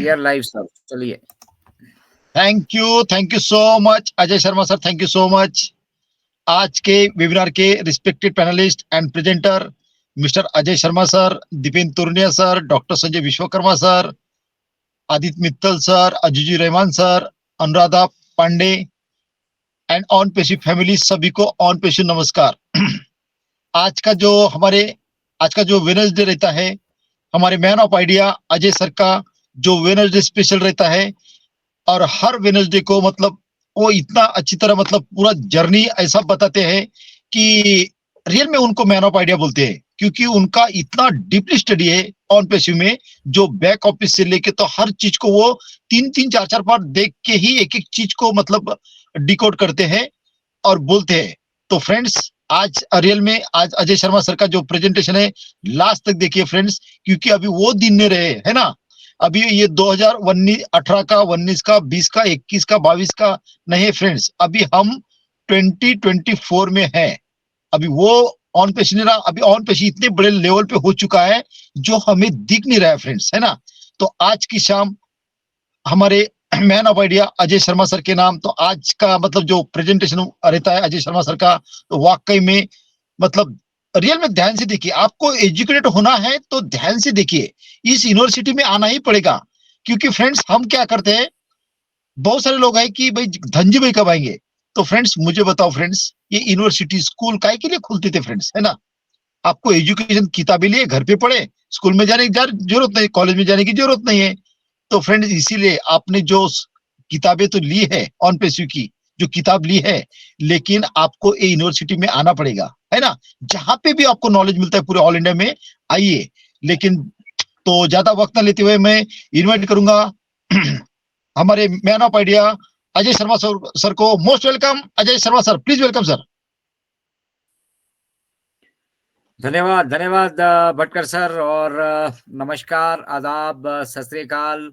We are live sir, चलिए। Thank you so much Ajay Sharma sir, thank you so much. आज के webinar के respected panelist and presenter mister Ajay Sharma sir, Dipendra Turnia sir, doctor Sanjay Vishwakarma sir, Aditya Mittal sir, Azizi Rahman sir, Anuradha Pandey and on पेशी family, सभी को on पेशी नमस्कार। आज का जो वेडनेसडे रहता है, हमारे man of idea Ajay sir का जो वेडनेसडे स्पेशल रहता है, और हर वेडनेसडे को मतलब वो इतना अच्छी तरह मतलब पूरा जर्नी ऐसा बताते हैं कि रियल में उनको मैन ऑफ आइडिया बोलते हैं, क्योंकि उनका इतना डीपली स्टडी है ऑन पेशी में, जो बैक ऑफिस से लेके तो हर चीज को वो 3-4 बार देख के ही एक एक चीज को मतलब डिकोड करते हैं और बोलते हैं। तो फ्रेंड्स, आज रियल में आज अजय शर्मा सर का जो प्रेजेंटेशन है लास्ट तक देखिए फ्रेंड्स, क्योंकि अभी वो दिन नहीं रहे है ना। अभी ये 2018 का, 19 का, 20 का, 21 का, 22 का नहीं है फ्रेंड्स, अभी हम 2024 में है। अभी वो ऑन पेशी नहीं रहा, अभी ऑन पेशी इतने बड़े लेवल पे हो चुका है जो हमें दिख नहीं रहा है फ्रेंड्स, है ना। तो आज की शाम हमारे man of idea Ajay Sharma sir के नाम, तो आज का मतलब जो प्रेजेंटेशन रहता है अजय शर्मा सर का, तो वाकई में मतलब रियल में ध्यान से देखिए। आपको एजुकेटेड होना है तो ध्यान से देखिए, इस यूनिवर्सिटी में आना ही पड़ेगा। क्योंकि फ्रेंड्स हम क्या करते हैं, बहुत सारे लोग हैं कि भाई धनजी भाई कब आएंगे। तो फ्रेंड्स मुझे बताओ फ्रेंड्स, ये यूनिवर्सिटी स्कूल काय के लिए खुलते थे फ्रेंड्स, है ना। आपको एजुकेशन किताबें लिए घर पे पढ़े, स्कूल में जाने की जरूरत नहीं, कॉलेज में जाने की जरूरत नहीं है। तो फ्रेंड्स इसीलिए आपने जो किताबें तो ली है ऑन पेशी की, जो किताब ली है, लेकिन आपको ये यूनिवर्सिटी में आना पड़ेगा, है ना। जहां पे भी आपको नॉलेज मिलता है पूरे ऑल इंडिया में आइए। लेकिन तो ज्यादा वक्त न लेते हुए मैं इन्वाइट करूंगा हमारे man of idea Ajay Sharma sir को। Most welcome Ajay Sharma sir, please welcome sir. धन्यवाद धन्यवाद भटकर सर, और नमस्कार, आदाब, सत श्री अकाल।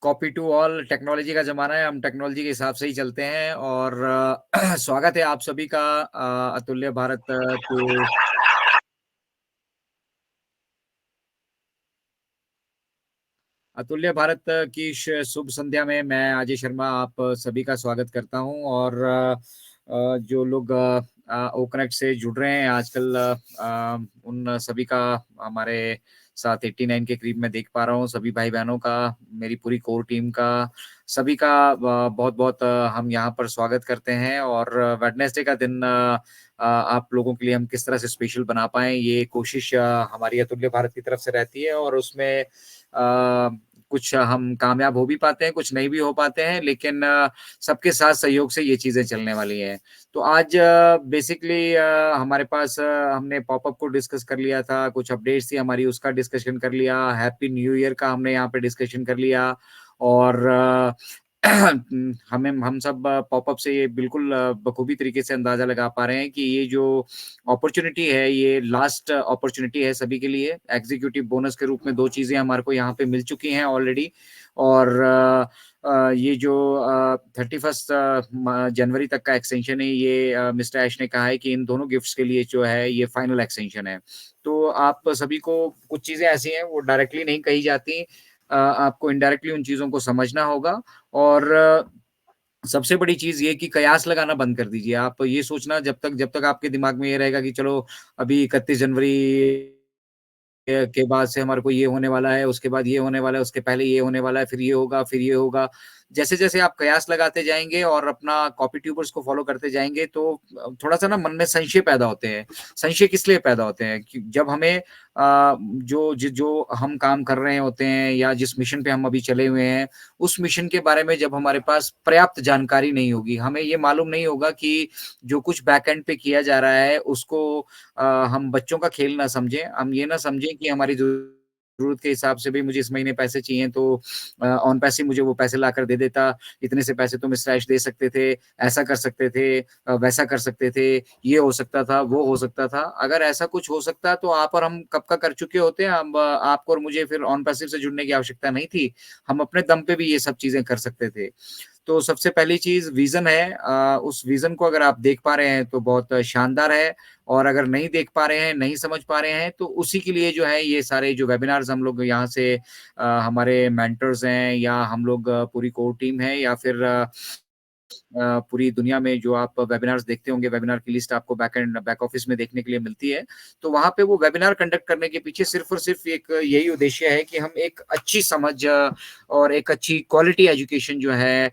Copy to all. टेक्नोलॉजी का जमाना है, हम टेक्नोलॉजी के हिसाब से ही चलते हैं। और स्वागत है आप सभी का अतुल्य भारत के अतुल्य भारत की शुभ संध्या में मैं अजय शर्मा आप सभी का स्वागत करता हूं। और जो लोग ओकनेक्ट से जुड़ रहे हैं आजकल, उन सभी का हमारे साथ 89 के करीब मैं देख पा रहा हूँ। सभी भाई बहनों का, मेरी पूरी कोर टीम का, सभी का बहुत बहुत हम यहाँ पर स्वागत करते हैं। और वेडनेसडे का दिन आप लोगों के लिए हम किस तरह से स्पेशल बना पाएं, ये कोशिश हमारी अतुल्य भारत की तरफ से रहती है। और उसमें कुछ हम कामयाब हो भी पाते हैं, कुछ नहीं भी हो पाते हैं, लेकिन सबके साथ सहयोग से ये चीजें चलने वाली हैं। तो आज बेसिकली हमारे पास हमने पॉपअप को डिस्कस कर लिया था, कुछ अपडेट्स थी हमारी, उसका डिस्कशन कर लिया, हैप्पी न्यू ईयर का हमने यहाँ पे डिस्कशन कर लिया। और हम सब पॉपअप से ये बिल्कुल बखूबी तरीके से अंदाजा लगा पा रहे हैं कि ये जो अपॉर्चुनिटी है, ये लास्ट अपॉर्चुनिटी है सभी के लिए। एग्जीक्यूटिव बोनस के रूप में 2 चीजें हमारे को यहाँ पे मिल चुकी हैं ऑलरेडी। और ये जो 31 जनवरी तक का एक्सटेंशन है, ये मिस्टर ऐश ने कहा है कि इन दोनों गिफ्ट्स के लिए जो है ये फाइनल एक्सटेंशन है। तो आप सभी को कुछ चीजें ऐसी हैं वो डायरेक्टली नहीं कही जाती, आपको इनडायरेक्टली उन चीजों को समझना होगा। और सबसे बड़ी चीज ये कि कयास लगाना बंद कर दीजिए। आप ये सोचना, जब तक आपके दिमाग में ये रहेगा कि चलो अभी 31 जनवरी के बाद से हमारे को ये होने वाला है, उसके बाद ये होने वाला है, उसके पहले ये होने वाला है, फिर ये होगा, फिर ये होगा। जैसे जैसे आप कयास लगाते जाएंगे और अपना कॉपी ट्यूबर्स को फॉलो करते जाएंगे, तो थोड़ा सा ना मन में संशय पैदा होते हैं। संशय किस लिए पैदा होते हैं कि जब हमें जो हम काम कर रहे होते हैं या जिस मिशन पे हम अभी चले हुए हैं, उस मिशन के बारे में जब हमारे पास पर्याप्त जानकारी नहीं होगी, हमें ये मालूम नहीं होगा कि जो कुछ बैकएंड पे किया जा रहा है उसको हम बच्चों का खेल ना समझें। हम ये ना समझें कि हमारी जरूरत के हिसाब से भी मुझे इस महीने पैसे चाहिए, तो ऑन पैसे मुझे वो पैसे लाकर दे देता, इतने से पैसे तो मिस्टर ऐश दे सकते थे, ऐसा कर सकते थे, वैसा कर सकते थे, ये हो सकता था, वो हो सकता था। अगर ऐसा कुछ हो सकता तो आप और हम कब का कर चुके होते हैं। हम आपको और मुझे फिर ऑन पैसिव से जुड़ने की आवश्यकता नहीं थी, हम अपने दम पे भी ये सब चीजें कर सकते थे। तो सबसे पहली चीज़ विज़न है, उस विज़न को अगर आप देख पा रहे हैं तो बहुत शानदार है, और अगर नहीं देख पा रहे हैं, नहीं समझ पा रहे हैं, तो उसी के लिए जो है ये सारे जो वेबिनार्स हम लोग यहाँ से हमारे मेंटर्स हैं, या हम लोग पूरी कोर टीम है, या फिर पूरी दुनिया में जो आप वेबिनार्स देखते होंगे, वेबिनार की लिस्ट आपको बैक ऑफिस में देखने के लिए मिलती है। तो वहाँ पे वो वेबिनार कंडक्ट करने के पीछे सिर्फ़ और सिर्फ़ एक यही उद्देश्य है कि हम एक अच्छी समझ और एक अच्छी क्वालिटी एजुकेशन जो है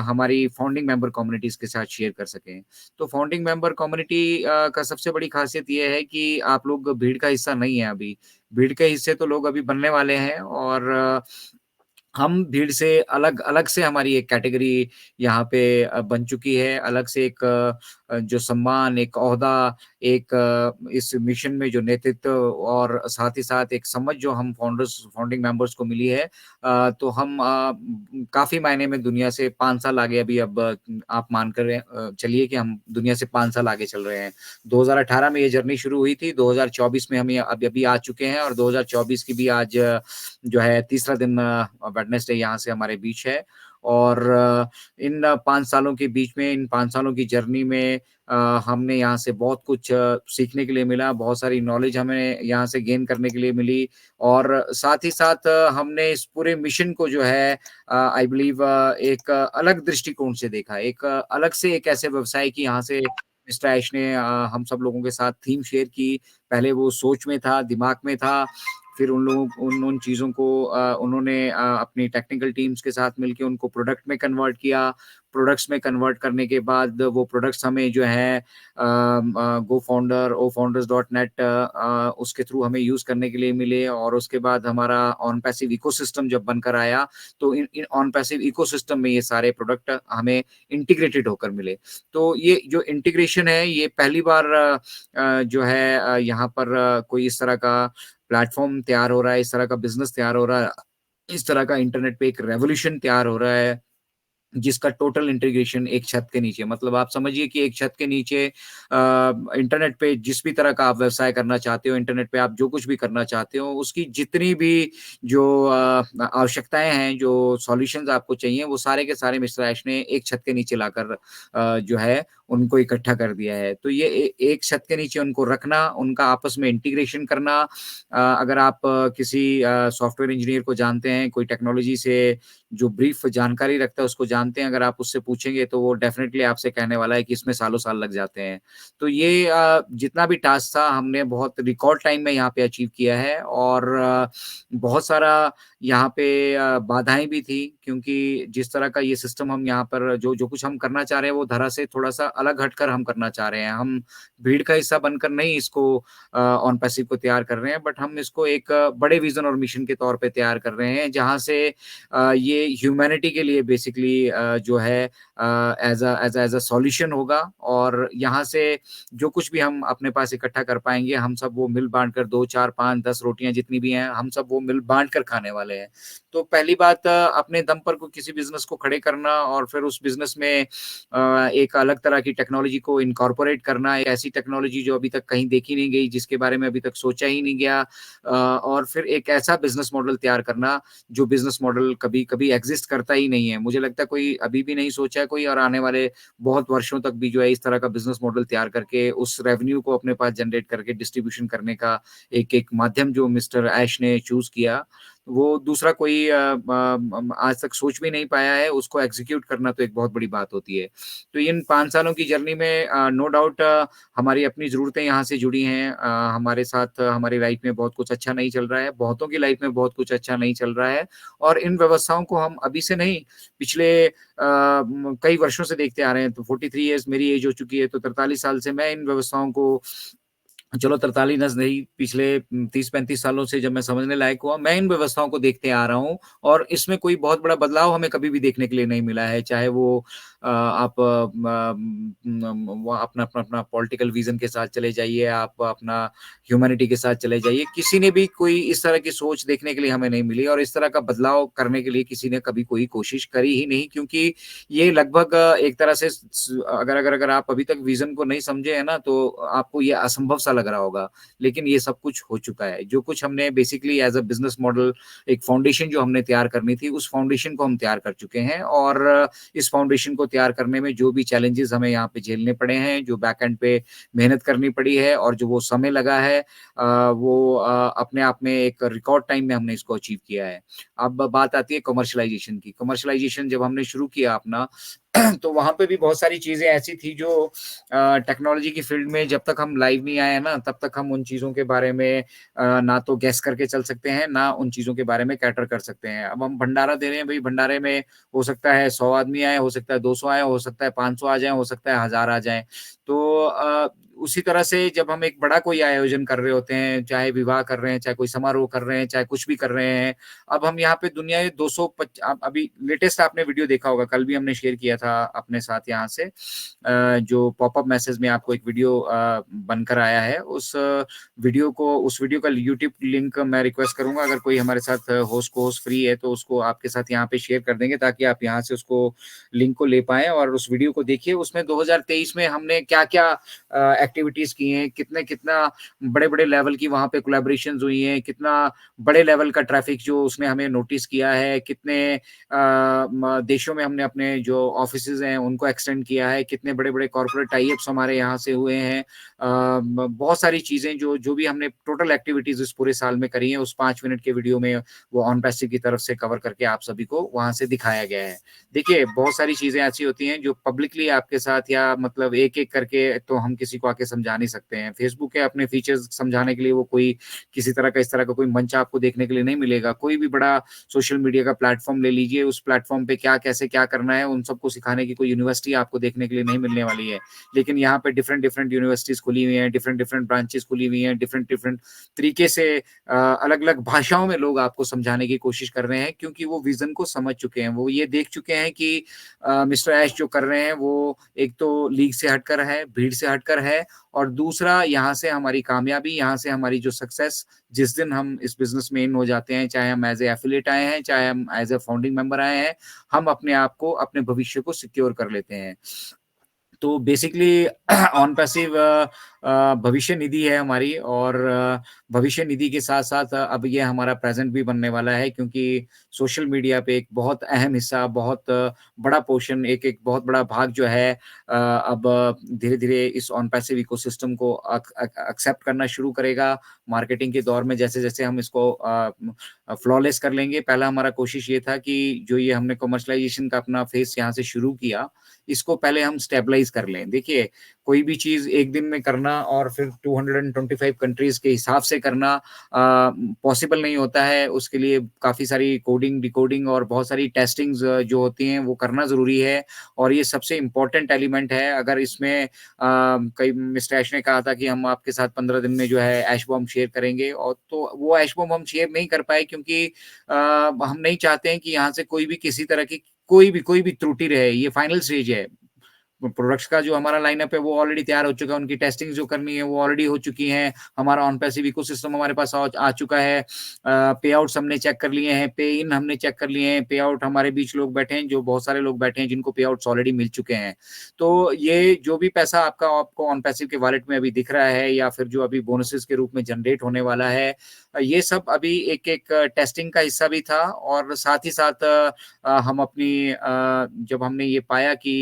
हमारी फाउंडिंग मेंबर कम्युनिटीज़ के साथ शेयर कर सकें। तो फाउंडिंग मेंबर कम्युनिटी का सबसे बड़ी ख़ासियत ये है कि आप लोग भीड़ का हिस्सा नहीं हैं अभी। भीड़ के हिस्से तो लोग अभी बनने वाले हैं, और हम भीड़ से अलग से हमारी एक कैटेगरी यहाँ पे बन चुकी है। अलग से एक जो सम्मान, एक ओहदा, एक इस मिशन में जो नेतृत्व, और साथ ही साथ एक समझ जो हम फाउंडिंग मेंबर्स को मिली है, तो हम काफ़ी मायने में दुनिया से 5 साल आगे अभी अब आप मान कर चलिए कि हम दुनिया से 5 साल आगे चल रहे हैं। 2018 में ये जर्नी शुरू हुई थी, 2024 में हम ये अभी आ चुके हैं, और 2024 की भी आज जो है तीसरा दिन वेडनेसडे यहाँ से हमारे बीच है। और इन 5 सालों के बीच में, इन 5 सालों की जर्नी में हमने यहाँ से बहुत कुछ सीखने के लिए मिला, बहुत सारी नॉलेज हमें यहाँ से गेन करने के लिए मिली, और साथ ही साथ हमने इस पूरे मिशन को जो है आई बिलीव एक अलग दृष्टिकोण से देखा, एक अलग से एक ऐसे व्यवसाय की यहाँ से मिस्टर ऐश ने हम सब लोगों के साथ थीम शेयर की। पहले वो सोच में था, दिमाग में था, फिर उन लोगों उन चीज़ों को उन्होंने अपनी टेक्निकल टीम्स के साथ मिलके उनको प्रोडक्ट में कन्वर्ट किया। प्रोडक्ट्स में कन्वर्ट करने के बाद वो प्रोडक्ट्स हमें जो है गोफाउंडर ofounders.net उसके थ्रू हमें यूज़ करने के लिए मिले, और उसके बाद हमारा ऑन पैसिव इकोसिस्टम जब बनकर आया, तो इन इन ऑन पैसिव इकोसिस्टम में ये सारे प्रोडक्ट हमें इंटीग्रेटेड होकर मिले। तो ये जो इंटीग्रेशन है, ये पहली बार जो है यहाँ पर कोई इस तरह का प्लेटफ़ॉर्म तैयार हो रहा है, इस तरह का बिज़नेस तैयार हो रहा है, इस तरह का इंटरनेट पे एक रेवोल्यूशन तैयार हो रहा है, जिसका टोटल इंटीग्रेशन एक छत के नीचे, मतलब आप समझिए कि एक छत के नीचे इंटरनेट पे जिस भी तरह का आप व्यवसाय करना चाहते हो, इंटरनेट पे आप जो कुछ भी करना चाहते हो, उसकी जितनी भी जो आवश्यकताएँ हैं, जो सॉल्यूशंस आपको चाहिए, वो सारे के सारे मिस्टर ऐश ने एक छत के नीचे लाकर जो है उनको इकट्ठा कर दिया है। तो ये एक छत के नीचे उनको रखना, उनका आपस में इंटीग्रेशन करना, अगर आप किसी सॉफ्टवेयर इंजीनियर को जानते हैं, कोई टेक्नोलॉजी से जो ब्रीफ जानकारी रखता है उसको जानते हैं, अगर आप उससे पूछेंगे तो वो डेफ़िनेटली आपसे कहने वाला है कि इसमें सालों साल लग जाते हैं। तो ये जितना भी टास्क था हमने बहुत रिकॉर्ड टाइम में यहाँ पे अचीव किया है, और बहुत सारा यहाँ पे बाधाएँ भी थी, क्योंकि जिस तरह का ये सिस्टम हम यहाँ पर जो जो कुछ हम करना चाह रहे हैं वो धरा से थोड़ा-सा अलग हटकर हम करना चाह रहे हैं। हम भीड़ का हिस्सा बनकर नहीं इसको ऑन पैसिव को तैयार कर रहे हैं, बट हम इसको एक बड़े विज़न और मिशन के तौर पे तैयार कर रहे हैं, जहाँ से ये ह्यूमैनिटी के लिए बेसिकली जो है एज़ अ सॉल्यूशन होगा, और यहाँ से जो कुछ भी हम अपने पास इकट्ठा कर पाएँगे, हम सब वो मिल-बाँट कर 2, 4, 5, 10 रोटियाँ जितनी भी हैं, हम सब वो मिल-बाँट कर खाने वाले हैं। तो पहली बात अपने दम पर को किसी बिज़नेस को खड़े करना, और फिर उस बिज़नेस में एक अलग तरह की टेक्नोलॉजी को इनकॉर्पोरेट करना, एक ऐसी टेक्नोलॉजी जो अभी तक कहीं देखी नहीं गई, जिसके बारे में अभी तक सोचा ही नहीं गया, और फिर एक ऐसा बिज़नेस मॉडल तैयार करना, जो बिज़नेस मॉडल कभी कभी एग्ज़िस्ट करता ही नहीं है। मुझे लगता है कोई अभी भी नहीं सोचा है कोई, और आने वाले बहुत वर्षों तक भी जो है इस तरह का बिज़नेस मॉडल तैयार करके उस रेवेन्यू को अपने पास जनरेट करके डिस्ट्रीब्यूशन करने का एक-एक माध्यम जो मिस्टर ऐश ने चूज़ किया, वो दूसरा कोई आज तक सोच भी नहीं पाया है, उसको एग्ज़ीक्यूट करना तो एक बहुत बड़ी बात होती है। तो इन 5 सालों की जर्नी में नो डाउट हमारी अपनी ज़रूरतें यहाँ से जुड़ी हैं। हमारे साथ हमारी लाइफ़ में बहुत कुछ अच्छा नहीं चल रहा है, बहुतों की लाइफ़ में बहुत कुछ अच्छा नहीं चल रहा है, और इन व्यवस्थाओं को हम अभी से नहीं, पिछले कई वर्षों से देखते आ रहे हैं। तो 43 इयर्स मेरी एज हो चुकी है, तो 43 साल से मैं इन व्यवस्थाओं को, चलो 43 नहीं, पिछले 30-35 सालों से जब मैं समझने लायक हुआ, मैं इन व्यवस्थाओं को देखते आ रहा हूँ, और इसमें कोई बहुत बड़ा बदलाव हमें कभी भी देखने के लिए नहीं मिला है। चाहे वो आप वो अपना पॉलिटिकल विज़न के साथ चले जाइए, आप अपना ह्यूमैनिटी के साथ चले जाइए, किसी ने भी कोई इस तरह की सोच देखने के लिए हमें नहीं मिली, और इस तरह का बदलाव करने के लिए किसी ने कभी कोई कोशिश करी ही नहीं, क्योंकि ये लगभग एक तरह से अगर आप अभी तक विज़न को नहीं समझे हैं ना, तो आपको ये असंभव सा लग रहा होगा, लेकिन ये सब कुछ हो चुका है। जो कुछ हमने basically as a business model एक फाउंडेशन जो हमने तैयार करनी थी, उस फाउंडेशन को हम तैयार कर चुके हैं और इस फाउंडेशन को तैयार करने में जो भी चैलेंजेज़ हमें यहाँ पे झेलने पड़े हैं, जो बैक एंड पे मेहनत करनी पड़ी है और जो वो समय लगा है वो अपने आप में एक रिकॉर्ड टाइम में हमने इसको अचीव किया है। अब बात आती है कमर्शियलाइज़ेशन की। कमर्शियलाइज़ेशन जब हमने शुरू किया अपना तो वहाँ पे भी बहुत सारी चीज़ें ऐसी थी जो टेक्नोलॉजी की फ़ील्ड में जब तक हम लाइव नहीं आए हैं ना, तब तक हम उन चीज़ों के बारे में ना तो गेस करके चल सकते हैं, ना उन चीज़ों के बारे में कैटर कर सकते हैं। अब हम भंडारा दे रहे हैं, भई भंडारे में हो सकता है 100 आदमी आएँ, हो सकता है 200 आएँ, हो सकता है 500 आ जाएँ, हो सकता है 1000 आ जाएँ। तो उसी तरह से जब हम एक बड़ा कोई आयोजन कर रहे होते हैं, चाहे विवाह कर रहे हैं, चाहे कोई समारोह कर रहे हैं, चाहे कुछ भी कर रहे हैं, अब हम यहाँ पे दुनिया में 200 पच अब अभी लेटेस्ट आपने वीडियो देखा होगा, कल भी हमने शेयर किया था अपने साथ यहाँ से जो पॉपअप मैसेज में आपको एक वीडियो बनकर आया है, उस वीडियो का यूट्यूब लिंक मैं रिक्वेस्ट करूँगा अगर कोई हमारे साथ होस्ट को-होस्ट फ्री है, तो उसको आपके साथ यहाँ पे शेयर कर देंगे ताकि आप यहाँ से उसको लिंक को ले पाएँ और उस वीडियो को देखिए। उसमें 2023 में हमने क्या-क्या एक्टिविटीज़ की हैं, कितना बड़े-बड़े लेवल की वहाँ पे कोलैबोरेशंस हुई हैं, कितना बड़े लेवल का ट्रैफ़िक जो उसने हमें नोटिस किया है, कितने देशों में हमने अपने जो ऑफ़िसेज़ हैं, उनको एक्सटेंड किया है, कितने बड़े-बड़े कॉर्पोरेट टाई अप्स हमारे यहाँ से हुए हैं। बहुत सारी चीज़ें जो जो भी हमने टोटल एक्टिविटीज़ इस पूरे साल में करी हैं, उस 5 मिनट के वीडियो में वो ऑन पैसिव की तरफ से कवर करके आप सभी को वहाँ से दिखाया गया है। देखिए, बहुत सारी चीज़ें ऐसी होती हैं जो पब्लिकली आपके साथ या मतलब एक-एक करके तो हम किसी को आके समझा नहीं सकते हैं। फ़ेसबुक के अपने फीचर्स समझाने के लिए वो कोई किसी तरह का इस तरह का कोई मंच आपको देखने के लिए नहीं मिलेगा। कोई भी बड़ा सोशल मीडिया का प्लेटफ़ॉर्म ले लीजिए, उस प्लेटफ़ॉर्म पे क्या कैसे क्या करना है, उन सबको सिखाने की कोई यूनिवर्सिटी आपको देखने के लिए नहीं मिलने वाली है। लेकिन यहाँ पे डिफरेंट-डिफरेंट यूनिवर्सिटीज़ खुली हुई हैं, डिफरेंट-डिफरेंट ब्रांचेज़ खुली हुई हैं, डिफरेंट-डिफरेंट तरीके से अलग-अलग भाषाओं में लोग आपको समझाने की कोशिश कर रहे हैं क्योंकि वो विज़न को समझ चुके हैं। वो ये देख चुके हैं कि मिस्टर ऐश जो कर रहे हैं वो एक तो लीग से हटकर है, भीड़ से हटकर है और दूसरा यहाँ से हमारी कामयाबी, यहाँ से हमारी जो सक्सेस जिस दिन हम इस बिज़नेस में इन हो जाते हैं, चाहे हम एज़ ए एफिलिएट आए हैं, चाहे हम एज़ अ फाउंडिंग मेंबर आए हैं, हम अपने आप को, अपने भविष्य को सिक्योर कर लेते हैं। तो बेसिकली ऑन पैसिव भविष्य निधि है हमारी और भविष्य निधि के साथ-साथ अब ये हमारा प्रेज़ेंट भी बनने वाला है क्योंकि सोशल मीडिया पे एक बहुत अहम हिस्सा, बहुत बड़ा पोर्शन, एक-एक बहुत बड़ा भाग जो है अब धीरे-धीरे इस ऑन पैसिव इकोसिस्टम को एक्सेप्ट करना शुरू करेगा। मार्केटिंग के दौर में जैसे-जैसे हम इसको फ्लॉलेस कर लेंगे, पहला हमारा कोशिश ये था कि जो ये हमने कमर्शियलाइज़ेशन का अपना फ़ेज़ यहाँ से शुरू किया, इसको पहले हम स्टेबलाइज़ कर लें। देखिए, कोई भी चीज़ एक दिन में करना और फिर 225 कंट्रीज़ के हिसाब से करना पॉसिबल नहीं होता है। उसके लिए काफ़ी सारी कोडिंग, डिकोडिंग और बहुत सारी टेस्टिंग्स जो होती हैं, वो करना ज़रूरी है और ये सबसे इम्पोर्टेंट एलिमेंट है। अगर इसमें कई मिस्टर ऐश ने कहा था कि हम आपके साथ 15 दिन में जो है ऐश बॉम्ब शेयर करेंगे और तो वो ऐश बॉम्ब हम शेयर नहीं कर पाए क्योंकि हम नहीं चाहते हैं कि यहाँ से कोई भी किसी तरह की कोई भी त्रुटि रहे। ये फाइनल स्टेज है। प्रोडक्ट्स का जो हमारा लाइनअप है वो ऑलरेडी तैयार हो चुका है, उनकी टेस्टिंग जो करनी है वो ऑलरेडी हो चुकी है। हमारा ऑन पैसिव इकोसिस्टम हमारे पास आ चुका है। पे आउट्स हमने चेक कर लिए हैं, पे इन हमने चेक कर लिए हैं, पे आउट हमारे बीच लोग बैठे हैं, जो बहुत सारे लोग बैठे हैं जिनको पे आउट्स ऑलरेडी मिल चुके हैं। तो ये जो भी पैसा आपको ऑन पैसिव के वॉलेट में अभी दिख रहा है या फिर जो अभी बोनसेस के रूप में जनरेट होने वाला है, ये सब अभी एक-एक टेस्टिंग का हिस्सा भी था और साथ ही साथ हम अपनी जब हमने ये पाया कि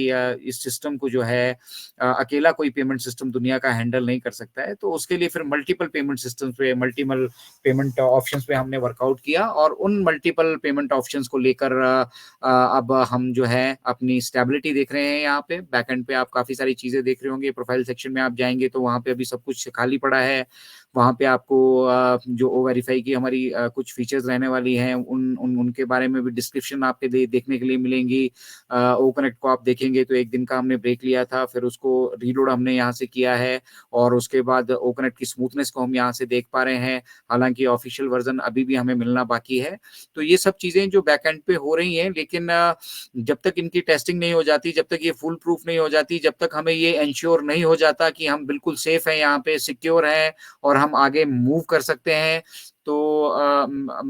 इस सिस्टम को जो है अकेला कोई पेमेंट सिस्टम दुनिया का हैंडल नहीं कर सकता है, तो उसके लिए फिर मल्टीपल पेमेंट सिस्टम्स पे, मल्टीपल पेमेंट ऑप्शंस पे हमने वर्कआउट किया और उन मल्टीपल पेमेंट ऑप्शंस को लेकर अब हम जो है अपनी स्टेबिलिटी देख रहे हैं यहाँ पे। बैकएंड पे आप काफ़ी सारी चीज़ें देख रहे होंगे, प्रोफाइल सेक्शन में आप जाएँगे तो वहाँ पे अभी सब कुछ खाली पड़ा है। वहाँ पे आपको जो ओ वेरीफाई की हमारी कुछ फीचर्स रहने वाली हैं, उनके बारे में भी डिस्क्रिप्शन आपके देखने के लिए मिलेंगी। ओ कनेक्ट को आप देखेंगे तो 1 दिन का हमने ब्रेक लिया था, फिर उसको रीलोड हमने यहाँ से किया है और उसके बाद ओ कनेक्ट की स्मूथनेस को हम यहाँ से देख पा रहे हैं। हालाँकि ऑफ़िशियल वर्ज़न अभी भी हमें मिलना बाकी है। तो ये सब चीज़ें जो बैकएंड पे हो रही हैं, लेकिन जब तक इनकी टेस्टिंग नहीं हो जाती, जब तक ये फुल प्रूफ नहीं हो जाती, जब तक हमें ये एंश्योर नहीं हो जाता कि हम बिल्कुल सेफ हैं यहाँ पे, सिक्योर हैं और हम आगे मूव कर सकते हैं, तो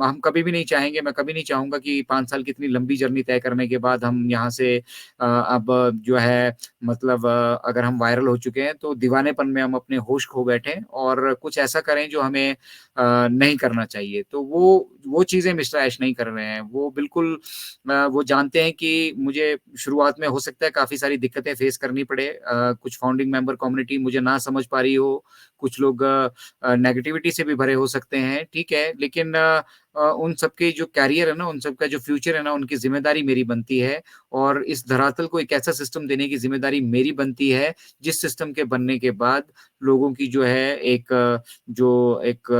हम कभी भी नहीं चाहेंगे, मैं कभी नहीं चाहूँगा कि 5 साल की इतनी लंबी जर्नी तय करने के बाद हम यहाँ से अब जो है मतलब अगर हम वायरल हो चुके हैं तो दीवानेपन में हम अपने होश खो बैठें और कुछ ऐसा करें जो हमें नहीं करना चाहिए। तो वो चीज़ें मिस्टर ऐश नहीं कर रहे हैं। वो बिल्कुल वो जानते हैं कि मुझे शुरुआत में हो सकता है काफ़ी सारी दिक्कतें फेस करनी पड़े। कुछ फाउंडिंग मेंबर कम्युनिटी मुझे ना समझ पा रही हो, कुछ लोग नेगेटिविटी से भी भरे हो सकते हैं, ठीक है। लेकिन उन सबके जो करियर है ना, उन सबका जो फ्यूचर है ना, उनकी ज़िम्मेदारी मेरी बनती है और इस धरातल को एक ऐसा सिस्टम देने की ज़िम्मेदारी मेरी बनती है, जिस सिस्टम के बनने के बाद लोगों की जो है एक जो एक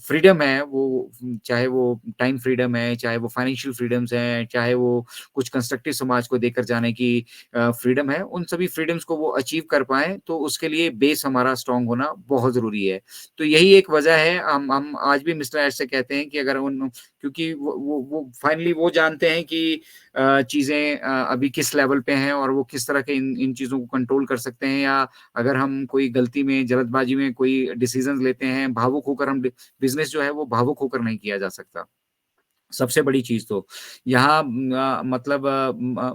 फ्रीडम है, वो चाहे वो टाइम फ्रीडम है, चाहे वो फाइनेंशियल फ्रीडम्स हैं, चाहे वो कुछ कंस्ट्रक्टिव समाज को देकर जाने की फ्रीडम है, उन सभी फ्रीडम्स को वो अचीव कर पाएँ, तो उसके लिए बेस हमारा स्ट्रॉन्ग होना बहुत ज़रूरी है। तो यही एक वजह है हम आज भी मिस्टर ऐश से कहते हैं कि अगर उन क्योंकि वो फाइनली वो जानते हैं कि चीज़ें अभी किस लेवल पे हैं और वो किस तरह के इन इन चीज़ों को कंट्रोल कर सकते हैं या अगर हम कोई गलती में, जल्दबाजी में कोई डिसीज़न्स लेते हैं, भावुक होकर हम बिज़नेस जो है वो भावुक होकर नहीं किया जा सकता। सबसे बड़ी चीज़ तो यहाँ मतलब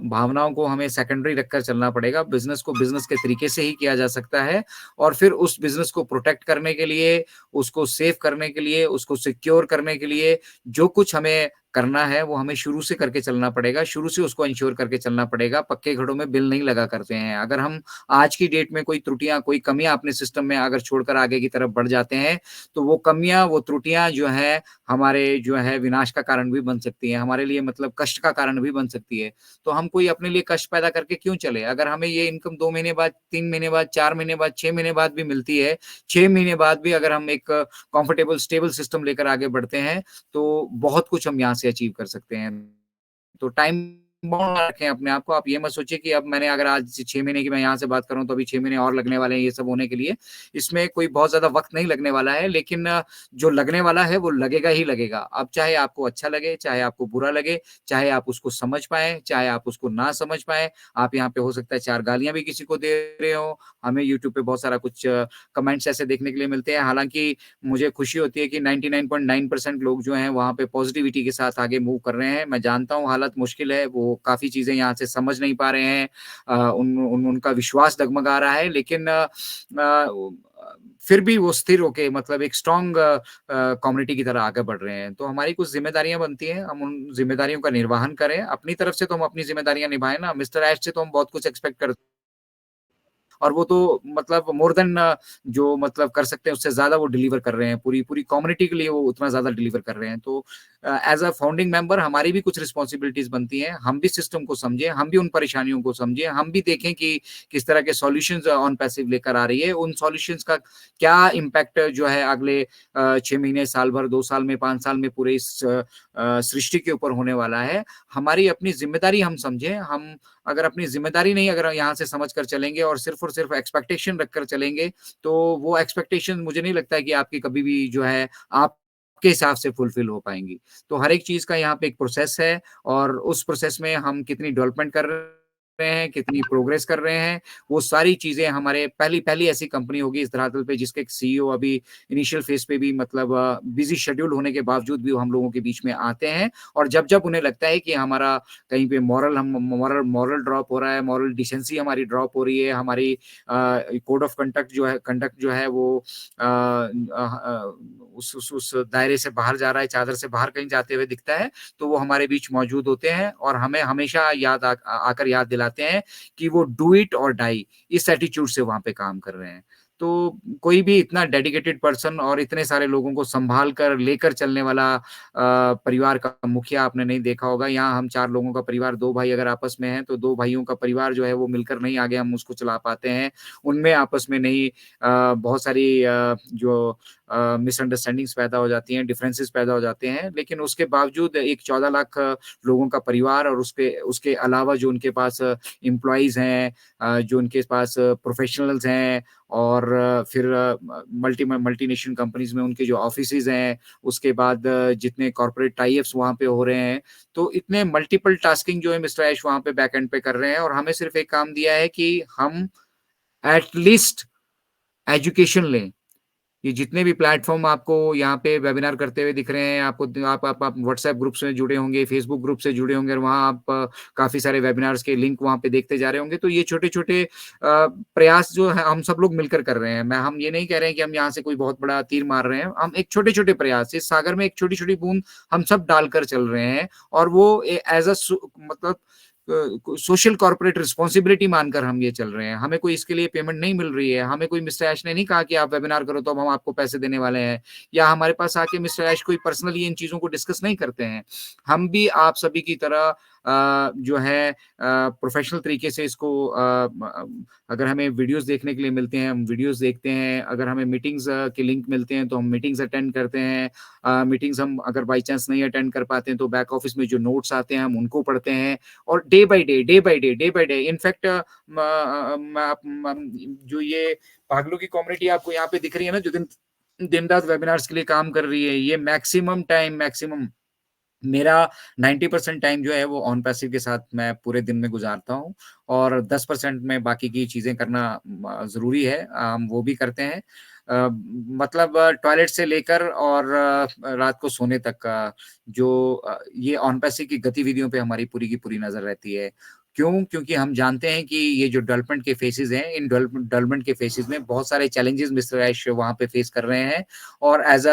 भावनाओं को हमें सेकेंडरी रखकर चलना पड़ेगा। बिज़नेस को बिज़नेस के तरीके से ही किया जा सकता है और फिर उस बिज़नेस को प्रोटेक्ट करने के लिए, उसको सेव करने के लिए, उसको सिक्योर करने के लिए जो कुछ हमें करना है, वो हमें शुरू से करके चलना पड़ेगा। शुरू से उसको इंश्योर करके चलना पड़ेगा। पक्के घड़ों में बिल नहीं लगा करते हैं। अगर हम आज की डेट में कोई त्रुटियाँ, कोई कमियाँ अपने सिस्टम में अगर छोड़कर आगे की तरफ बढ़ जाते हैं, तो वो कमियाँ, वो त्रुटियाँ जो हैं हमारे जो है विनाश का कारण भी बन सकती हैं, हमारे लिए मतलब कष्ट का कारण भी बन सकती है। तो हम कोई अपने लिए कष्ट पैदा करके क्यों चले? अगर हमें ये इनकम 2 महीने बाद, 3 महीने बाद, 4 महीने बाद, 6 महीने बाद भी मिलती है, 6 महीने बाद भी अगर हम एक कंफर्टेबल स्टेबल सिस्टम लेकर आगे बढ़ते हैं, तो बहुत कुछ हम यहाँ से अचीव कर सकते हैं। तो टाइम बाउंड ना रखें अपने आप को। आप ये मत सोचिए कि अब मैंने अगर आज 6 महीने की मैं यहाँ से बात करूँ तो अभी 6 महीने और लगने वाले हैं ये सब होने के लिए। इसमें कोई बहुत ज़्यादा वक़्त नहीं लगने वाला है लेकिन जो लगने वाला है वो लगेगा ही लगेगा। अब चाहे आपको अच्छा लगे, चाहे आपको बुरा लगे, चाहे आप उसको समझ पाएँ, चाहे आप उसको ना समझ पाएँ। आप यहाँ पे हो सकता है 4 गालियाँ भी किसी को दे रहे हों। हमें यूट्यूब पे बहुत सारा कुछ कमेंट्स ऐसे देखने के लिए मिलते हैं। हालाँकि मुझे खुशी होती है कि 99.9% लोग जो हैं वहाँ पे पॉज़िटिविटी के साथ आगे मूव कर रहे हैं। मैं जानता हूँ हालत मुश्किल है, वो काफ़ी चीज़ें यहाँ से समझ नहीं पा रहे हैं। उनका विश्वास डगमगा रहा है लेकिन फिर भी वो स्थिर होके मतलब एक स्ट्रॉन्ग कम्युनिटी की तरह आगे बढ़ रहे हैं। तो हमारी कुछ ज़िम्मेदारियाँ बनती हैं, हम उन ज़िम्मेदारियों का निर्वहन करें। अपनी तरफ से तो हम अपनी ज़िम्मेदारियाँ निभाएँ ना, मिस्टर ऐश से तो हम बहुत कुछ एक्सपेक्ट कर और वो तो मतलब मोर देन जो मतलब कर सकते हैं उससे ज़्यादा वो डिलीवर कर रहे हैं। पूरी पूरी कम्युनिटी के लिए वो उतना ज़्यादा डिलीवर कर रहे हैं। तो एज़ अ फाउंडिंग मेंबर हमारी भी कुछ रिस्पॉन्सिबिलिटीज़ बनती हैं। हम भी सिस्टम को समझें, हम भी उन परेशानियों को समझें, हम भी देखें कि किस तरह के सॉल्यूशंस ऑन पैसिव लेकर आ रही है। उन सॉल्यूशंस का क्या इम्पैक्ट जो है अगले 6 महीने, साल भर, 2 साल में, 5 साल में पूरे इस सृष्टि के ऊपर होने वाला है। हमारी अपनी ज़िम्मेदारी हम समझें, हम अगर अपनी ज़िम्मेदारी नहीं अगर यहाँ से समझ कर चलेंगे और सिर्फ़ एक्सपेक्टेशन रखकर चलेंगे, तो वो एक्सपेक्टेशन मुझे नहीं लगता है कि आपकी कभी भी जो है आपके हिसाब से फुलफ़िल हो पाएँगी। तो हर एक चीज़ का यहाँ पे एक प्रोसेस है और उस प्रोसेस में हम कितनी डेवलपमेंट कर रहे हैं, कितनी प्रोग्रेस कर रहे हैं, वो सारी चीज़ें हमारे पहली पहली ऐसी कंपनी होगी इस धरातल पे जिसके सीईओ अभी इनिशियल फ़ेज़ पे भी मतलब बिज़ी शेड्यूल होने के बावजूद भी वो हम लोगों के बीच में आते हैं और जब-जब उन्हें लगता है कि हमारा कहीं पे मॉरल ड्रॉप हो रहा है, मॉरल डिसेंसी हमारी ड्रॉप हो रही है, हमारी कोड ऑफ कंडक्ट जो है वो उस दायरे से बाहर जा रहा है, चादर से बाहर कहीं जाते हुए दिखता है, तो वो हमारे बीच मौजूद होते हैं और हमें हमेशा आकर याद दिलाते हैं कि वो डू इट और डाई इस एटीट्यूड से वहाँ पे काम कर रहे हैं। तो कोई भी इतना डेडिकेटेड पर्सन और इतने सारे लोगों को सँभाल कर लेकर चलने वाला परिवार का मुखिया आपने नहीं देखा होगा। यहाँ हम 4 लोगों का परिवार 2 भाई अगर आपस में हैं, तो 2 भाइयों का परिवार जो है वो मिलकर नहीं आगे हम उसको चला पाते हैं। उनमें आपस में नहीं बहुत सारी जो मिसअंडरस्टैंडिंग्स पैदा हो जाती हैं, डिफरेंसेस पैदा हो जाते हैं। लेकिन उसके बावजूद एक 14 लाख लोगों का परिवार और उसके उसके अलावा जो उनके पास एम्प्लॉइज़ हैं जो उनके पास प्रोफ़ेशनल्स हैं और फिर मल्टीनेशनल कंपनीज़ में उनके जो ऑफ़िसेज़ हैं, उसके बाद जितने कॉर्पोरेट टाई अप्स वहाँ पे हो रहे हैं, तो इतने मल्टीपल टास्किंग जो है मिस्टर ऐश वहाँ पे बैक एंड पे कर रहे हैं और हमें सिर्फ़ एक काम दिया है कि हम एट लीस्ट एजुकेशन लें। ये जितने भी प्लेटफ़ॉर्म आपको यहाँ पे वेबिनार करते हुए दिख रहे हैं, आपको द आप व्हाट्सएप ग्रुप से जुड़े होंगे, फेसबुक ग्रुप से जुड़े होंगे और वहाँ आप काफ़ी सारे वेबिनार्स के लिंक वहाँ पे देखते जा रहे होंगे। तो ये छोटे-छोटे प्रयास जो है हम सब लोग मिलकर कर रहे हैं। हम ये नहीं कह रहे हैं कि हम यहाँ से कोई बहुत बड़ा तीर मार रहे हैं। हम एक छोटे-छोटे प्रयास, इस सागर में एक छोटी-छोटी बूँद हम सब डालकर चल रहे हैं और वो एज़ अ मतलब सोशल कॉर्पोरेट रिस्पॉन्सिबिलिटी मानकर हम ये चल रहे हैं। हमें कोई इसके लिए पेमेंट नहीं मिल रही है। हमें कोई मिस्टर ऐश ने नहीं कहा कि आप वेबिनार करो तो अब हम आपको पैसे देने वाले हैं या हमारे पास आके मिस्टर ऐश कोई पर्सनली इन चीज़ों को डिस्कस नहीं करते हैं। हम भी आप सभी की तरह जो है प्रोफ़ेशनल तरीके से इसको अगर हमें वीडियोज़ देखने के लिए मिलते हैं, हम वीडियोज़ देखते हैं। अगर हमें मीटिंग्स के लिंक मिलते हैं तो हम मीटिंग्स अटेंड करते हैं। मीटिंग्स हम अगर बाय चांस नहीं अटेंड कर पाते हैं तो बैक ऑफ़िस में जो नोट्स आते हैं हम उनको पढ़ते हैं और डे बाय डे इनफैक्ट म आप म जो ये पागलों की कम्युनिटी आपको यहाँ पे दिख रही है ना, जो दिन-रात वेबिनार्स के लिए काम कर रही है, ये मैक्सिमम मेरा 90% टाइम जो है वो ऑन पैसिव के साथ मैं पूरे दिन में गुज़ारता हूँ और 10% में बाकी की चीज़ें करना ज़रूरी है। हम वो भी करते हैं। मतलब टॉयलेट से लेकर और रात को सोने तक का जो ये ऑन पैसिव की गतिविधियों पे हमारी पूरी की पूरी नज़र रहती है। क्यों? क्योंकि हम जानते हैं कि ये जो डेवलपमेंट के फेजेज़ हैं, इन डेवलपमेंट के फेजेज़ में बहुत सारे चैलेंजेज़ मिस्टर ऐश वहाँ पे फेस कर रहे हैं और एज़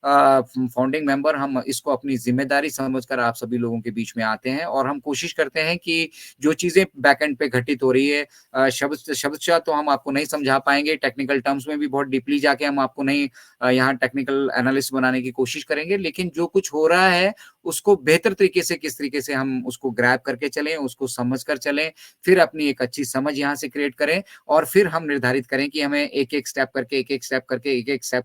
फाउंडिंग मेंबर हम इसको अपनी ज़िम्मेदारी समझकर आप सभी लोगों के बीच में आते हैं और हम कोशिश करते हैं कि जो चीज़ें बैकएंड पे घटित हो रही है शब्दशः तो हम आपको नहीं समझा पाएँगे, टेक्निकल टर्म्स में भी बहुत डीपली जाके हम आपको नहीं यहाँ टेक्निकल एनालिस्ट बनाने की कोशिश करेंगे, लेकिन जो कुछ हो रहा है, उसको बेहतर तरीके से किस तरीके से हम उसको ग्रैब करके चलें, उसको समझ कर चलें, फिर अपनी एक अच्छी समझ यहाँ से क्रिएट करें और फिर हम निर्धारित करें कि हमें एक-एक स्टेप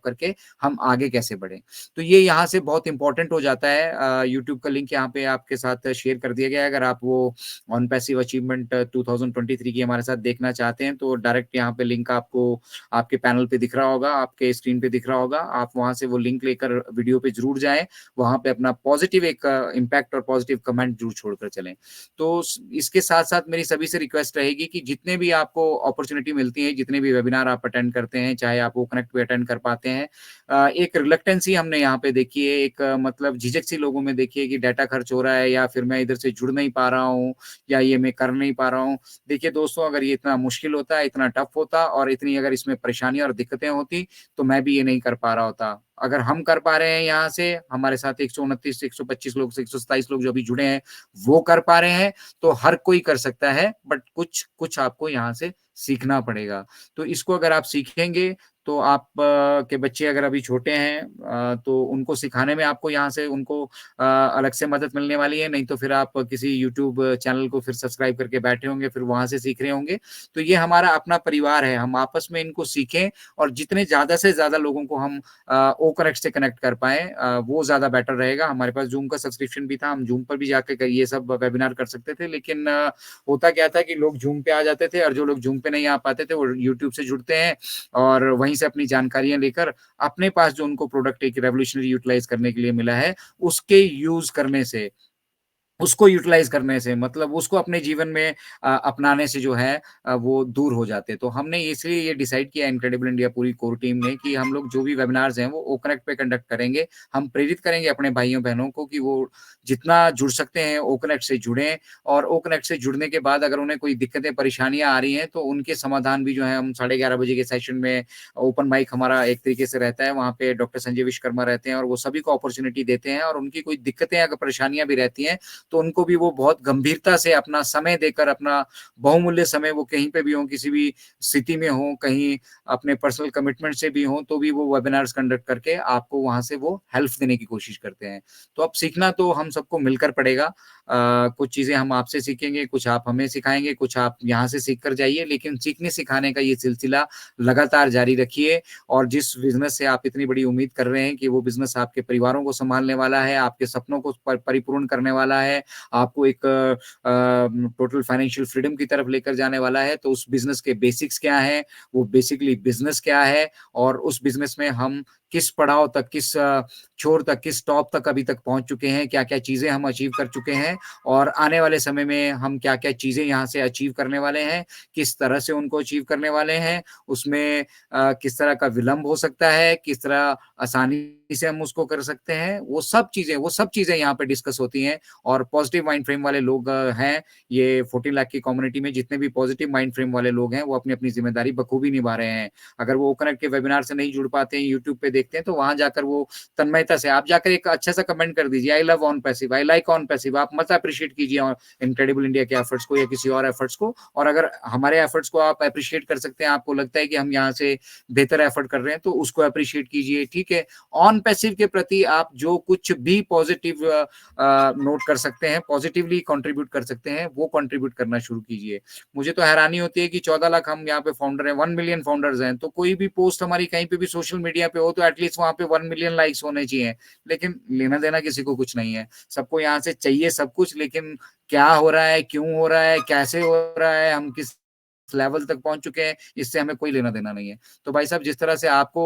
करके हम आगे कैसे बढ़ें। तो ये यहाँ से बहुत इम्पोर्टेंट हो जाता है। यूट्यूब का लिंक यहाँ पे आपके साथ शेयर कर दिया गया है। अगर आप वो ऑन पैसिव अचीवमेंट 2023 की हमारे साथ देखना चाहते हैं, तो डायरेक्ट यहाँ पे लिंक आपको आपके पैनल पे दिख रहा होगा, आपके स्क्रीन पे दिख रहा होगा। आप वहाँ से वो लिंक लेकर वीडियो पे ज़रूर जाएँ। वहाँ पे अपना पॉज़िटिव एक इम्पैक्ट और पॉज़िटिव कमेंट ज़रूर छोड़कर चलें। तो स इसके साथ-साथ मेरी सभी से रिक्वेस्ट रहेगी कि जितने भी आपको अपॉर्च्युनिटी मिलती है, जितने भी वेबिनार आप अटेंड करते हैं, चाहे आप वो कनेक्ट पे अटेंड कर पाते हैं, एक रिलक्टेंसी हमने यहाँ पे देखी है, एक मतलब झिझक-सी लोगों में देखी है कि डाटा खर्च हो रहा है या फिर मैं इधर से जुड़ नहीं पा रहा हूँ या ये मैं कर नहीं पा रहा हूँ। देखिए दोस्तों, अगर ये इतना मुश्किल होता, इतना टफ़ होता और इतनी अगर इसमें परेशानियाँ और दिक्कतें होती, तो मैं भी ये नहीं कर पा रहा होता। अगर हम कर पा रहे हैं यहाँ से, हमारे साथ 129 से 125 लोग से 127 लोग जो अभी जुड़े हैं, वो कर पा रहे हैं, तो हर कोई कर सकता है, बट कुछ कुछ आपको यहाँ से सीखना पड़ेगा। तो इसको अगर आप सीखेंगे तो आप के बच्चे अगर अभी छोटे हैं तो उनको सिखाने में आपको यहाँ से उनको अलग से मदद मिलने वाली है, नहीं तो फिर आप किसी यूट्यूब चैनल को फिर सब्सक्राइब करके बैठे होंगे, फिर वहाँ से सीख रहे होंगे। तो ये हमारा अपना परिवार है, हम आपस में इनको सीखें और जितने ज़्यादा से ज़्यादा लोगों को हम ओ कनेक्ट से कनेक्ट कर पाएँ वो ज़्यादा बेटर रहेगा। हमारे पास ज़ूम का सब्सक्रिप्शन भी था, हम ज़ूम पर भी जाके ये सब वेबिनार कर सकते थे, लेकिन होता क्या था कि लोग ज़ूम पे आ जाते थे और जो लोग ज़ूम पे नहीं आ पाते थे, वो यूट्यूब से जुड़ते हैं और वहीं से अपनी जानकारियाँ लेकर अपने पास जो उनको प्रोडक्ट एक रेवोल्यूशनरी यूटिलाइज़ करने के लिए मिला है, उसके यूज़ करने से उसको यूटिलाइज़ करने से मतलब उसको अपने जीवन में अपनाने से जो है वो दूर हो जाते हैं। तो हमने इसलिए ये डिसाइड किया इनक्रेडिबल इंडिया पूरी कोर टीम ने कि हम लोग जो भी वेबिनार्स हैं वो ओकनेक्ट पे कंडक्ट करेंगे। हम प्रेरित करेंगे अपने भाइयों-बहनों को कि वो जितना जुड़ सकते हैं ओकनेक्ट से जुड़ें और ओकनेक्ट से जुड़ने के बाद अगर उन्हें कोई दिक्कतें, परेशानियाँ आ रही हैं तो उनके समाधान भी जो है हम 11:30 बजे के सेशन में ओपन माइक हमारा एक तरीके से रहता है। वहाँ पे डॉक्टर संजय विश्वकर्मा रहते हैं और वो सभी को अपॉर्च्युनिटी देते हैं और उनकी कोई दिक्कतें अगर परेशानियाँ भी रहती हैं तो उनको भी वो बहुत गंभीरता से अपना समय देकर अपना बहुमूल्य समय वो कहीं पे भी हों, किसी भी स्थिति में हों, कहीं अपने पर्सनल कमिटमेंट से भी हों, तो भी वो वेबिनार्स कंडक्ट करके आपको वहाँ से वो हेल्प देने की कोशिश करते हैं। तो अब सीखना तो हम सबको मिलकर पड़ेगा। कुछ चीज़ें हम आपसे सीखेंगे, कुछ आप हमें सिखाएँगे, कुछ आप यहाँ से सीख कर जाइए, लेकिन सीखने-सिखाने का ये सिलसिला लगातार जारी रखिए और जिस बिज़नेस से आप इतनी बड़ी उम्मीद कर रहे हैं कि वो बिज़नेस आपके परिवारों को सँभालने वाला है, आपके सपनों को परिपूर्ण करने वाला है, आपको एक टोटल फाइनेंशियल फ्रीडम की तरफ लेकर जाने वाला है, तो उस बिज़नेस के बेसिक्स क्या हैं, वो बेसिकली बिज़नेस क्या है और उस बिज़नेस में हम किस पड़ाव तक, किस छोर तक, किस टॉप तक अभी तक पहुँच चुके हैं, क्या-क्या चीज़ें हम अचीव कर चुके हैं और आने वाले समय में हम क्या-क्या चीज़ें यहाँ से अचीव करने वाले हैं, किस तरह से उनको अचीव करने वाले हैं, उसमें किस तरह का विलंब हो सकता है, किस तरह आसानी से हम उसको कर सकते हैं, वो सब चीज़ें यहाँ पे डिस्कस होती हैं और पॉजिटिव माइंड फ्रेम वाले लोग हैं, ये 14 लाख की कम्युनिटी में जितने भी पॉजिटिव माइंड फ्रेम वाले लोग हैं, वो अपनी-अपनी ज़िम्मेदारी बखूबी निभा रहे हैं। अगर वो ओकनेक्ट के वेबिनार से नहीं जुड़ पाते हैं, यूट्यूब पे देखते हैं, तो वहाँ जाकर वो तन्मयता से आप जाकर एक अच्छा-सा कमेंट कर दीजिए, I love on passive, I like on passive, आप मत एप्रिशिएट कीजिए इनक्रेडिबल इंडिया के एफर्ट्स को या किसी और एफर्ट्स को और अगर हमारे एफर्ट्स को आप एप्रिशिएट कर सकते हैं, आपको लगता है कि हम यहाँ से बेहतर एफर्ट कर रहे हैं, तो उसको एप्रिशिएट कीजिए, ठीक है? ऑन पैसिव के प्रति आप जो कुछ भी पॉजिटिव नोट कर सकते हैं, पॉजिटिवली कंट्रीब्यूट कर सकते हैं, वो कंट्रीब्यूट करना शुरू कीजिए। मुझे तो हैरानी होती है कि 14 लाख हम यहाँ पे फाउंडर हैं, 1 मिलियन फाउंडर्स हैं, तो कोई भी पोस्ट हमारी कहीं पे भी सोशल मीडिया पे हो तो एटलीस्ट वहाँ पे 1 मिलियन लाइक्स होने चाहिए। लेकिन लेना-देना किसी को कुछ नहीं है। सबको यहाँ से चाहिए सब कुछ लेकिन क्या हो रहा है, क्यों हो रहा है, कैसे हो रहा है, हम किस लेवल तक पहुँच चुके हैं, इससे हमें कोई लेना-देना नहीं है। तो भाई साहब जिस तरह से आपको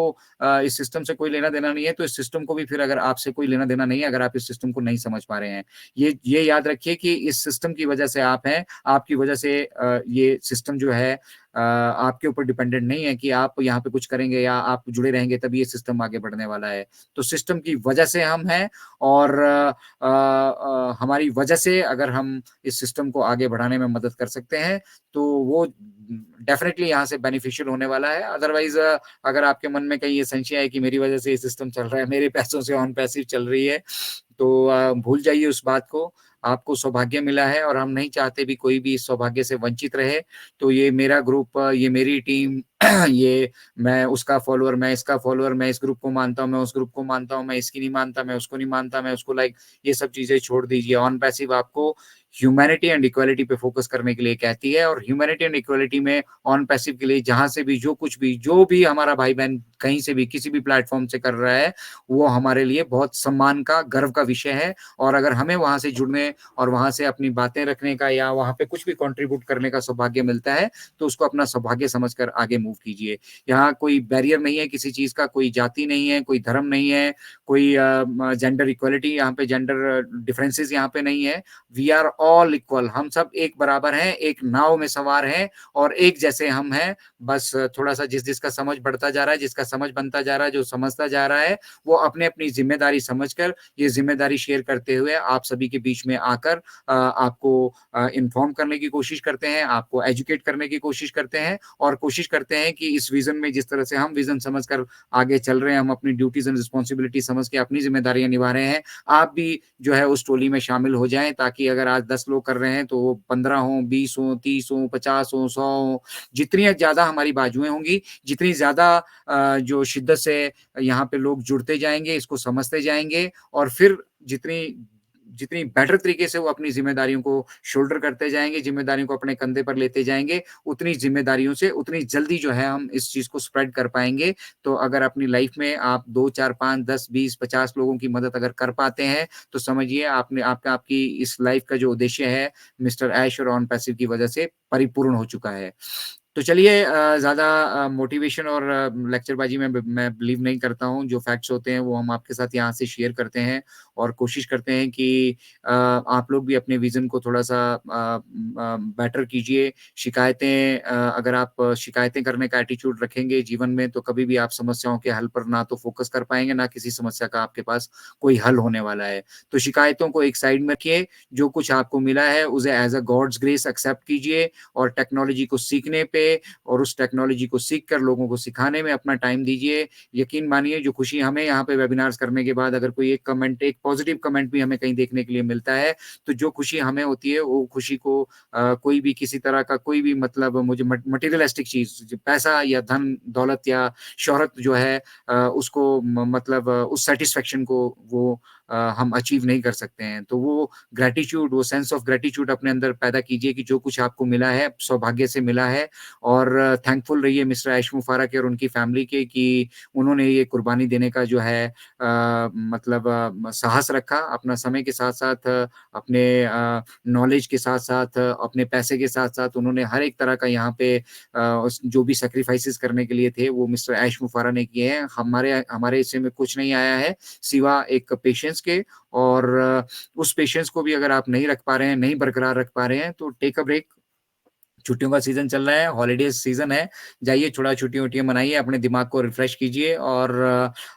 इस सिस्टम से कोई लेना-देना नहीं है, तो इस सिस्टम को भी फिर अगर आपसे कोई लेना-देना नहीं है, अगर आप इस सिस्टम को नहीं समझ पा रहे हैं। ये याद रखिए कि इस सिस्टम की वजह से आप हैं, आपकी वजह से ये सिस्टम जो है आपके ऊपर डिपेंडेंट नहीं है कि आप यहाँ पे कुछ करेंगे या आप जुड़े रहेंगे तभी ये सिस्टम आगे बढ़ने वाला है। तो सिस्टम की वजह से हम हैं और हमारी वजह से अगर हम इस सिस्टम को आगे बढ़ाने में मदद कर सकते हैं, तो वो डेफ़िनिटली यहाँ से बेनिफिशियल होने वाला है। अदरवाइज़ अगर आपके मन में कहीं ये संशय है कि मेरी वजह से ये सिस्टम चल रहा है, मेरे पैसों से ऑन पैसिव चल रही है, तो भूल जाइए उस बात को। आपको सौभाग्य मिला है और हम नहीं चाहते भी कोई भी इस सौभाग्य से वंचित रहे। तो ये मेरा ग्रुप, ये मेरी टीम, ये मैं उसका फॉलोअर, मैं इसका फॉलोअर, मैं इस ग्रुप को मानता हूँ, मैं उस ग्रुप को मानता हूँ, मैं इसकी नहीं मानता, मैं उसको नहीं मानता, मैं उसको लाइक ये सब चीज़ें छोड़ दीजिए। ऑन पैसिव आपको ह्यूमैनिटी एंड इक्वालिटी पे फ़ोकस करने के लिए कहती है और ह्यूमैनिटी एंड इक्वालिटी में ऑन पैसिव के लिए जहाँ से भी जो भी हमारा भाई-बहन कहीं से भी किसी भी प्लेटफ़ॉर्म से कर रहा है, वो हमारे लिए बहुत सम्मान का, गर्व का विषय है और अगर हमें वहाँ से जुड़ने और वहाँ से अपनी बातें रखने का या वहाँ पे कुछ भी कंट्रीब्यूट करने का सौभाग्य मिलता है, तो उसको अपना सौभाग्य समझकर आगे मूव कीजिए। यहाँ कोई बैरियर नहीं है किसी चीज़ का, कोई जाति नहीं है, कोई धर्म नहीं है, कोई जेंडर इक्वालिटी यहाँ पे जेंडर डिफरेंसेस यहाँ पे नहीं है। वी आर ऑल इक्वल, हम सब एक बराबर हैं, एक नाव में सवार हैं और एक जैसे हम हैं। बस थोड़ा-सा जिसका समझ बढ़ता जा रहा है, जिसका समझ बनता जा रहा है, जो समझता जा रहा है, वो अपनी-अपनी ज़िम्मेदारी समझकर ये ज़िम्मेदारी शेयर करते हुए आप सभी के बीच में आकर आपको इन्फॉर्म करने की कोशिश करते हैं, आपको एजुकेट करने की कोशिश करते हैं और कोशिश करते हैं कि इस विज़न में जिस तरह से हम विज़न समझकर आगे चल रहे हैं, हम अपनी ड्यूटीज़ एंड रिस्पॉन्सिबिलिटी समझ के अपनी ज़िम्मेदारियाँ निभा रहे हैं, आप भी जो है उस टोली में शामिल हो जाएँ ताकि अगर आज 10 लोग कर रहे हैं तो वो 15 हों, 20 हों, 30 हों, 50 हों, 100 हों, जितनी ज़्यादा हमारी बाजुएँ होंगी, जितनी ज़्यादा जो शिद्दत से यहाँ पे लोग जुड़ते जाएँगे, इसको समझते जाएँगे और फिर जितनी जितनी बेटर तरीके से वो अपनी ज़िम्मेदारियों को शोल्डर करते जाएँगे, ज़िम्मेदारियों को अपने कंधे पर लेते जाएँगे, उतनी ज़िम्मेदारियों से उतनी जल्दी जो है हम इस चीज़ को स्प्रेड कर पाएँगे। तो अगर अपनी लाइफ़ में आप 2, 4, 5, 10, 20, 50 लोगों की मदद अगर कर पाते हैं, तो समझिए आपकी इस लाइफ़ का जो उद्देश्य है, मिस्टर ऐश और ऑन पैसिव की वजह से परिपूर्ण हो चुका है। तो चलिए ज़्यादा मोटिवेशन और लेक्चरबाजी में मैं बिलीव नहीं करता हूँ। जो फैक्ट्स होते हैं वो हम आपके साथ यहाँ से शेयर करते हैं और कोशिश करते हैं कि आप लोग भी अपने विज़न को थोड़ा-सा बेटर कीजिए। अगर आप शिकायतें करने का एटीट्यूड रखेंगे जीवन में तो कभी भी आप समस्याओं के हल पर ना तो फ़ोकस कर पाएँगे, ना किसी समस्या का आपके पास कोई हल होने वाला है। तो शिकायतों को एक साइड में रखिए, जो कुछ आपको मिला है उसे as a God's grace accept कीजिए और टेक्नोलॉजी को सीखने पे और उस टेक्नोलॉजी को सीख कर लोगों को सिखाने में अपना टाइम दीजिए। यकीन मानिए जो खुशी हमें यहाँ पे वेबिनार्स करने के बाद अगर कोई एक पॉजिटिव कमेंट भी हमें कहीं देखने के लिए मिलता है, तो जो खुशी हमें होती है वो खुशी को कोई भी किसी तरह का कोई भी मतलब मुझे मटेरियलिस्टिक चीज़ पैसा या धन दौलत या शोहरत जो है उसको मतलब उस सैटिस्फैक्शन को वो हम अचीव नहीं कर सकते हैं। तो वो ग्रैटिट्यूड, वो सेंस ऑफ ग्रैटिट्यूड अपने अंदर पैदा कीजिए कि जो कुछ आपको मिला है, सौभाग्य से मिला है और थैंकफुल रहिए मिस्टर ऐश मुफारा के और उनकी फैमिली के कि उन्होंने ये कुर्बानी देने का जो है मतलब साहस रखा, अपना समय के साथ-साथ अपने नॉलेज के साथ-साथ, अपने पैसे के साथ-साथ उन्होंने हर एक तरह का यहाँ पे उस जो भी सैक्रिफाइसेस करने के लिए थे, वो मिस्टर ऐश मुफारा ने किए हैं। हमारे हमारे हिस्से में कुछ नहीं आया है, सिवा एक पेशेंस के और उस पेशेंस को भी अगर आप नहीं रख पा रहे हैं, नहीं बरकरार रख पा रहे हैं, तो टेक अ ब्रेक। छुट्टियों का सीज़न चल रहा है, हॉलिडेज़ सीज़न है, जाइए थोड़ा छुट्टियाँ-वुट्टियाँ मनाइए, अपने दिमाग को रिफ्रेश कीजिए और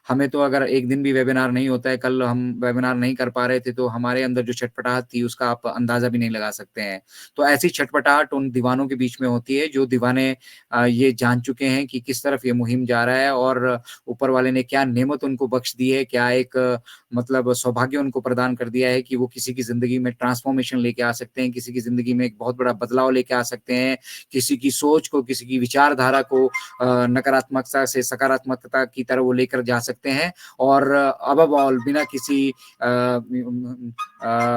हमें तो अगर एक दिन भी वेबिनार नहीं होता है, कल हम वेबिनार नहीं कर पा रहे थे, तो हमारे अंदर जो छटपटाहट थी, उसका आप अंदाज़ा भी नहीं लगा सकते हैं। तो ऐसी छटपटाहट उन दीवानों के बीच में होती है, जो दीवाने ये जान चुके हैं कि किस तरफ ये मुहिम जा रहा है और ऊपर वाले ने क्या नेमत उनको बख्श दी है, क्या एक मतलब सौभाग्य उनको प्रदान कर दिया है कि वो किसी की ज़िंदगी में ट्रांसफ़ॉर्मेशन लेके आ सकते हैं, किसी की ज़िंदगी में एक बहुत बड़ा बदलाव लेके आ सकते हैं, किसी की सोच को, किसी की विचारधारा को नकारात्मकता से सकारात्मकता की तरफ वो लेकर जा सकते हैं और अबव ऑल बिना किसी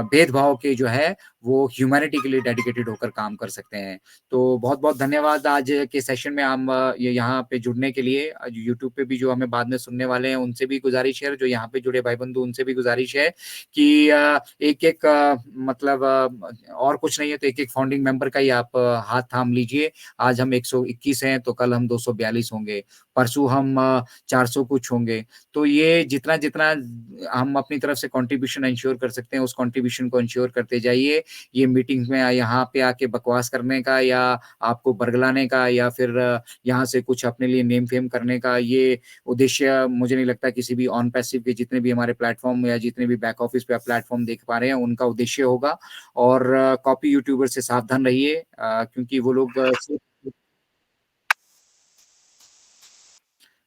भेदभाव के जो है वो ह्यूमैनिटी के लिए डेडिकेटेड होकर काम कर सकते हैं। तो बहुत-बहुत धन्यवाद आज के सेशन में हम ये यहाँ पे जुड़ने के लिए। यूट्यूब पे भी जो हमें बाद में सुनने वाले हैं, उनसे भी गुज़ारिश है, जो यहाँ पे जुड़े भाई-बंधु उनसे भी गुज़ारिश है कि एक-एक मतलब और कुछ नहीं है तो एक-एक फाउंडिंग मेंबर का ही आप हाथ थाम लीजिए। आज हम 121 हैं, तो कल हम 242 होंगे, परसों हम 400 कुछ होंगे। तो ये जितना-जितना हम अपनी तरफ से कंट्रीब्यूशन एंश्योर कर सकते हैं, उस कंट्रीब्यूशन को एंश्योर करते जाइए। ये मीटिंग्स में यहाँ पे आके बकवास करने का या आपको बरगलाने का या फिर यहाँ से कुछ अपने लिए नेम-फेम करने का ये उद्देश्य मुझे नहीं लगता किसी भी ऑन पैसिव के जितने भी हमारे प्लेटफ़ॉर्म या जितने भी बैक ऑफ़िस पे आप प्लेटफ़ॉर्म देख पा रहे हैं, उनका उद्देश्य होगा और कॉपी यूट्यूबर से सावधान रहिए क्योंकि वो लोग सिर्फ़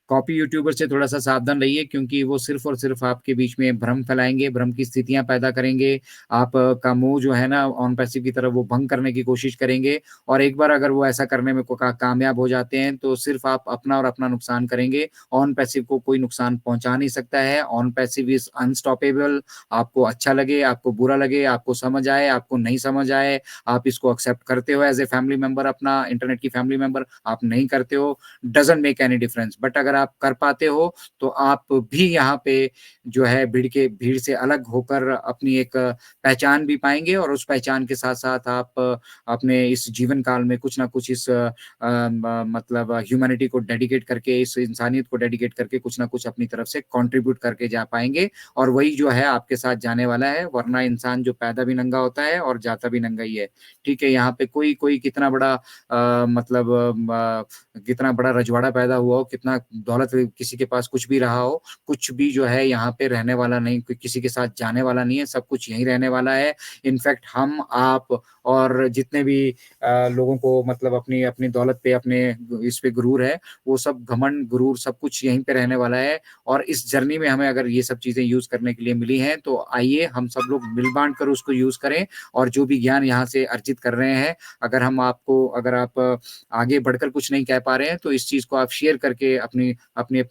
कॉपी यूट्यूबर से थोड़ा-सा सावधान रहिए क्योंकि वो सिर्फ़ और सिर्फ़ आपके बीच में भ्रम फैलाएँगे, भ्रम की स्थितियाँ पैदा करेंगे। आप का मुँह जो है ना ऑन पैसिव की तरफ वो भंग करने की कोशिश करेंगे और एक बार अगर वो ऐसा करने में को का कामयाब हो जाते हैं, तो सिर्फ़ आप अपना और अपना नुकसान करेंगे। ऑन पैसिव को कोई नुकसान पहुँचा नहीं सकता है। On passive is unstoppable. आपको अच्छा लगे, आपको बुरा लगे, आपको समझ आए, आपको नहीं समझ आए, आप इसको एक्सेप्ट करते हो एज़ ए फैमिली मेंबर अपना इंटरनेट की फैमिली मेंबर, आप नहीं करते हो, doesn't make any difference. But अगर आप कर पाते हो, तो आप भी यहाँ पे जो है भीड़ से अलग होकर अपनी एक पहचान भी पाएँगे और उस पहचान के साथ-साथ आप अपने इस जीवन काल में कुछ ना कुछ इस म मतलब ह्यूमैनिटी को डेडिकेट करके, इस इंसानियत को डेडिकेट करके कुछ ना कुछ अपनी तरफ से कंट्रीब्यूट करके जा पाएँगे और वही जो है आपके साथ जाने वाला है, वरना इंसान जो पैदा भी नंगा होता है और जाता भी नंगा ही है। ठीक है? यहाँ पे कोई कोई कितना बड़ा मतलब कितना बड़ा रजवाड़ा पैदा हुआ हो, कितना दौलत किसी के पास कुछ भी रहा हो, कुछ भी जो है यहाँ पे रहने वाला नहीं, कोई किसी के साथ जाने वाला नहीं है, सब कुछ यहीं रहने वाला है। इनफैक्ट हम, आप और जितने भी लोगों को मतलब अपनी अपनी दौलत पे, अपने इस पे गुरूर है, वो सब घमंड, गुरूर सब कुछ यहीं पे रहने वाला है और इस जर्नी में हमें अगर ये सब चीज़ें यूज़ करने के लिए मिली हैं, तो आइए हम सब लोग मिल-बाँट कर उसको यूज़ करें और जो भी ज्ञान यहाँ से अर्जित कर रहे हैं, अगर आप आगे बढ़कर कुछ नहीं कह पा रहे हैं, तो इस चीज़ को आप शेयर करके अपनी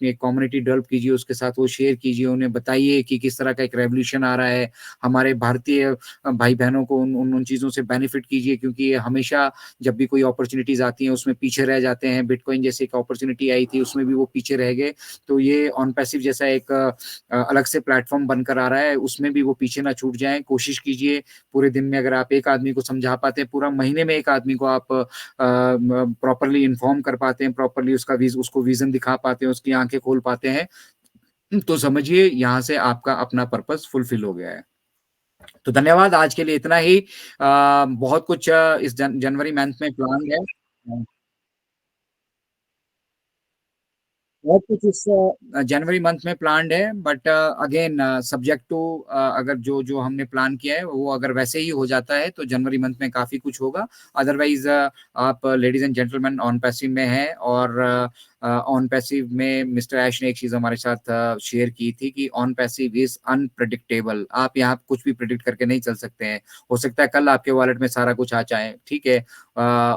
एक कम्युनिटी डेवलप कीजिए, उसके साथ वो शेयर कीजिए, उन्हें बताइए कि किस तरह का एक रेवोल्यूशन आ रहा है। हमारे भारतीय भाई-बहनों को उन चीज़ों से बेनिफिट कीजिए क्योंकि ये हमेशा जब भी कोई अपॉर्च्युनिटीज़ आती हैं, उसमें पीछे रह जाते हैं। बिटकॉइन जैसी एक अपॉर्च्युनिटी आई थी, उसमें भी वो पीछे रह गए। तो ये ऑन पैसिव जैसा एक अलग से प्लेटफ़ॉर्म बनकर आ रहा है, उसमें भी वो पीछे ना छूट जाएँ। कोशिश कीजिए, पूरे दिन में अगर आप एक आदमी को समझा पाते हैं, पूरा महीने में एक आदमी को आप प्रॉपर्ली इन्फॉर्म कर पाते हैं, प्रॉपर्ली उसको विज़न दिखा पाते हैं, उसकी आँखें खोल पाते हैं, तो समझिए यहाँ से आपका अपना पर्पस फुलफिल हो गया है। तो धन्यवाद आज के लिए इतना ही। बहुत कुछ इस जनवरी मंथ में प्लान है। बहुत कुछ इस जनवरी मंथ में प्लान्ड है बट अगेन सब्जेक्ट टू अगर जो हमने प्लान किया है वो अगर वैसे ही हो जाता है तो जनवरी मंथ में काफ़ी कुछ होगा। अदरवाइज़ आप ladies and gentleman on passive में हैं और ऑन पैसिव में मिस्टर ऐश ने एक चीज हमारे साथ शेयर की थी कि ऑन पैसिव इज अनप्रेडिक्टेबल। आप यहाँ कुछ भी प्रिडिक्ट करके नहीं चल सकते हैं। हो सकता है कल आपके वॉलेट में सारा कुछ आ जाए, ठीक है,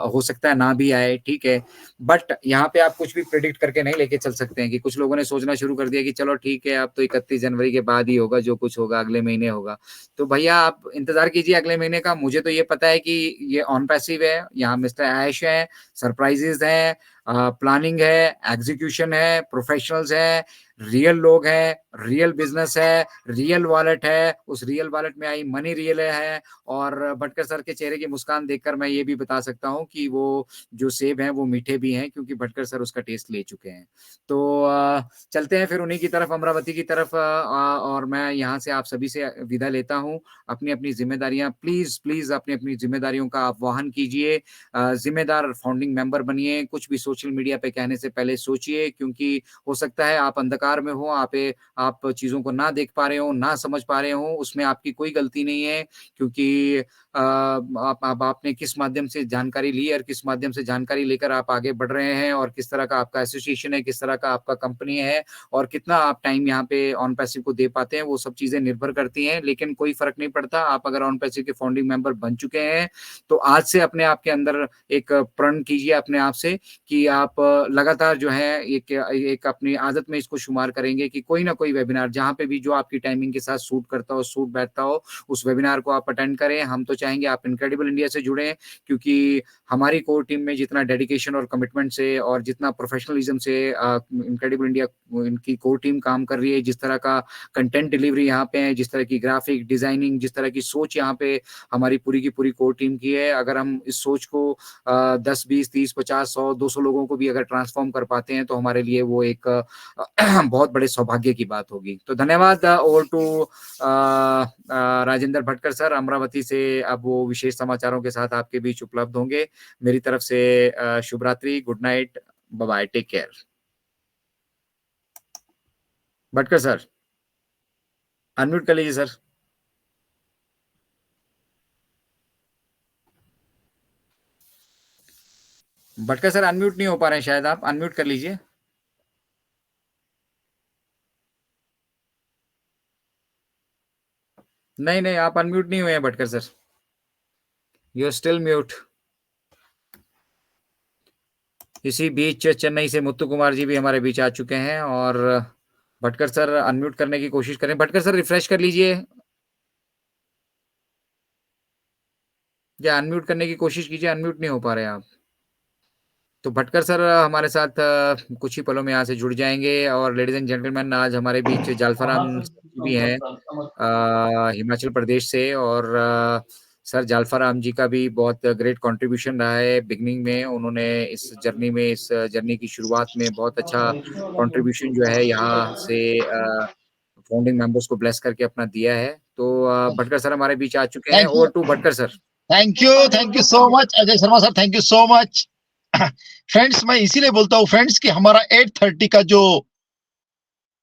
हो सकता है ना भी आए, ठीक है, बट यहाँ पे आप कुछ भी प्रिडिक्ट करके नहीं लेके चल सकते हैं। कि कुछ लोगों ने सोचना शुरू कर दिया कि चलो ठीक है, अब तो 31 जनवरी के बाद ही होगा, जो कुछ होगा अगले महीने होगा। तो भैया आप इंतजार कीजिए अगले महीने का। मुझे तो ये पता है कि ये ऑन पैसिव है, यहाँ मिस्टर ऐश है, सरप्राइजेज है, प्लानिंग है, एग्जीक्यूशन है, प्रोफेशनल्स है, रियल लोग हैं, रियल बिजनेस है, रियल वॉलेट है, उस रियल वॉलेट में आई मनी रियल है। और भटकर सर के चेहरे की मुस्कान देखकर मैं ये भी बता सकता हूँ कि वो जो सेब हैं वो मीठे भी हैं, क्योंकि भटकर सर उसका टेस्ट ले चुके हैं। तो चलते हैं फिर उन्हीं की तरफ, अमरावती की तरफ, और मैं यहाँ से आप सभी से विदा लेता हूँ। अपनी अपनी जिम्मेदारियां प्लीज प्लीज अपनी अपनी जिम्मेदारियों का आप वहन कीजिए, जिम्मेदार फाउंडिंग मेंबर बनिए। कुछ भी सोशल मीडिया पे कहने से पहले सोचिए, क्योंकि हो सकता है आप अंधकार में हो, आप चीजों को ना देख पा रहे हो, ना समझ पा रहे हो, उसमें आपकी कोई गलती नहीं है। क्योंकि आपने किस माध्यम से जानकारी ली और किस माध्यम से जानकारी लेकर आप आगे बढ़ रहे हैं, और किस तरह का आपका एसोसिएशन है, किस तरह का आपका कंपनी है, और कितना आप टाइम यहाँ पे ऑन पैसिव को दे पाते हैं, वो सब चीजें निर्भर करती हैं। लेकिन कोई फर्क नहीं पड़ता, आप अगर ऑन पैसिव के फाउंडिंग मेंबर बन चुके हैं तो आज से अपने आप के अंदर एक प्रण कीजिए अपने आप से कि आप लगातार जो है एक अपनी आदत में इसको शुमार करेंगे कि कोई ना कोई वेबिनार जहाँ पे भी जो आपकी टाइमिंग के साथ सूट करता हो, सूट बैठता हो, उस वेबिनार को आप अटेंड करें। हम तो चाहेंगे आप इनक्रेडिबल इंडिया से जुड़ें, क्योंकि हमारी कोर टीम में जितना डेडिकेशन और कमिटमेंट से और जितना प्रोफेशनलिज्म से इनक्रेडिबल इंडिया इनकी कोर टीम काम कर रही है, जिस तरह का कंटेंट डिलीवरी यहाँ पे है, जिस तरह की ग्राफिक डिजाइनिंग, जिस तरह की सोच यहाँ पे हमारी पूरी की पूरी कोर टीम की है, अगर हम इस सोच को 10, 20, 30, 50, 100, 200 लोगों को भी अगर ट्रांसफॉर्म कर पाते हैं तो हमारे लिए वो एक बहुत बड़े सौभाग्य की बात होगी। तो धन्यवाद। Over to Rajendra Bhatkar sir, Amravati से अब वो विशेष समाचारों के साथ आपके बीच उपलब्ध होंगे। मेरी तरफ से शुभ रात्रि, good night, bye bye, take care. Bhatkar sir unmute कर लीजिए सर। भटकर सर अनम्यूट नहीं हो पा रहे हैं शायद, आप अनम्यूट कर लीजिए। नहीं नहीं, आप अनम्यूट नहीं हुए हैं Bhatkar sir, you are still mute. इसी बीच चेन्नई से मुत्तु कुमार जी भी हमारे बीच आ चुके हैं, और भटकर सर अनम्यूट करने की कोशिश करें। भटकर सर रिफ्रेश कर लीजिए या अनम्यूट करने की कोशिश कीजिए, अनम्यूट नहीं हो पा रहे हैं आप। तो भटकर सर हमारे साथ कुछ ही पलों में यहाँ से जुड़ जाएंगे। और लेडीज एंड जेंटलमैन, आज हमारे बीच जालफाराम जी भी हैं हिमाचल प्रदेश से, और सर जालफाराम जी का भी बहुत ग्रेट कंट्रीब्यूशन रहा है। बिगनिंग में उन्होंने इस जर्नी की शुरुआत में बहुत अच्छा कंट्रीब्यूशन जो है यहाँ से फाउंडिंग मेंबर्स को ब्लेस करके अपना दिया है। तो भटकर सर हमारे बीच आ चुके हैं। Thank you, over to Bhatkar sir. Thank you so much Ajay Sharma sir, thank you so much. Friends, मैं इसीलिए बोलता हूँ फ्रेंड्स कि हमारा 8:30 का जो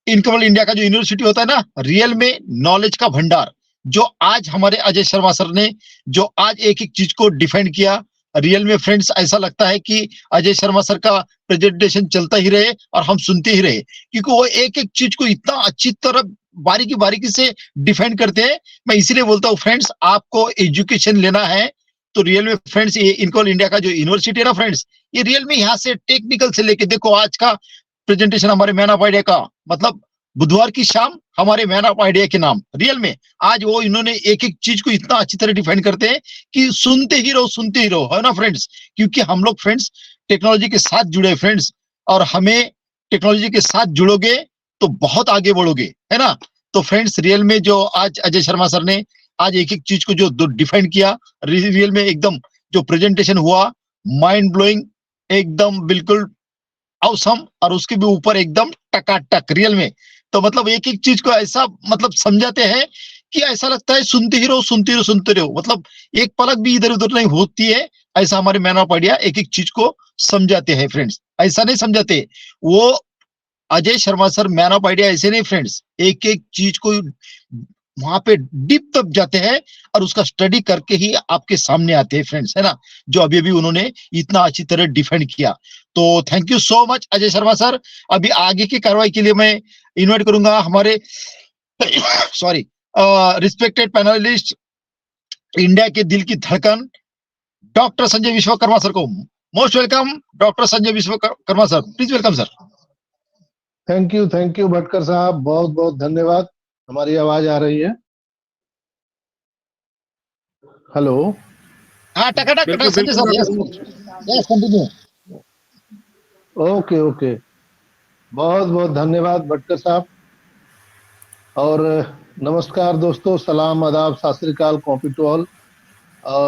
इनकमल इंडिया का जो यूनिवर्सिटी होता है ना, रियल में नॉलेज का भंडार, जो आज हमारे अजय शर्मा सर ने जो आज एक एक चीज को डिफेंड किया, रियल में फ्रेंड्स ऐसा लगता है कि अजय शर्मा सर का प्रेजेंटेशन चलता ही रहे और हम सुनते ही रहे, क्योंकि वो एक एक चीज को इतना अच्छी तरह बारीकी बारीकी से डिफेंड करते हैं। मैं इसीलिए बोलता हूँ फ्रेंड्स, आपको एजुकेशन लेना है तो रियल में फ्रेंड्स ये इनकमल इंडिया का जो यूनिवर्सिटी है ना फ्रेंड्स, ये रियल में यहाँ से टेक्निकल से लेके देखो आज का प्रेजेंटेशन हमारे मैन ऑफ आइडिया का, मतलब बुधवार की शाम हमारे मैन ऑफ आइडिया के नाम, रियल में आज वो इन्होंने एक एक चीज को इतना अच्छी तरह डिफाइन करते हैं कि सुनते ही रहो, है ना फ्रेंड्स। क्योंकि हम लोग फ्रेंड्स टेक्नोलॉजी के साथ जुड़े फ्रेंड्स, और हमें टेक्नोलॉजी के साथ जुड़ोगे तो बहुत आगे बढ़ोगे, है ना। तो फ्रेंड्स, रियल में जो आज अजय शर्मा सर ने आज एक एक चीज को जो डिफाइन किया, रियल में एकदम जो प्रेजेंटेशन हुआ, माइंड ब्लोइंग, एकदम बिल्कुल औसम, और उसके भी ऊपर एकदम टकाटक रियल में। तो मतलब एक एक चीज को ऐसा मतलब समझाते हैं कि ऐसा लगता है सुनते ही रहो, सुनते रहो, मतलब एक पलक भी इधर उधर नहीं होती है। ऐसा हमारे मैन ऑफ आइडिया एक एक चीज को समझाते हैं फ्रेंड्स, ऐसा नहीं समझाते वो Ajay Sharma sir man of idea, ऐसे नहीं फ्रेंड्स, एक एक चीज को वहां पे डीप तक जाते हैं और उसका स्टडी करके ही आपके सामने आते हैं फ्रेंड्स, है ना, जो अभी अभी उन्होंने इतना अच्छी तरह डिफेंड किया। तो thank you so much Ajay Sharma sir. अभी आगे की कार्रवाई के लिए मैं इनवाइट करूंगा हमारे सॉरी रिस्पेक्टेड पैनलिस्ट, इंडिया के दिल की धड़कन डॉक्टर संजय विश्वकर्मा सर को। Most welcome doctor Sanjay Vishwakarma sir, please welcome sir. Thank you Bhatkar साहब, बहुत बहुत धन्यवाद। हमारी आवाज आ रही है? हेलो। हाँ टकाटक बिल्कुल संजय बिल्कुल sir, yes yes continue. Okay, बहुत बहुत धन्यवाद भटकर साहब। और नमस्कार दोस्तों, सलाम, आदाब, सत श्री अकाल, कॉपी टू ऑल।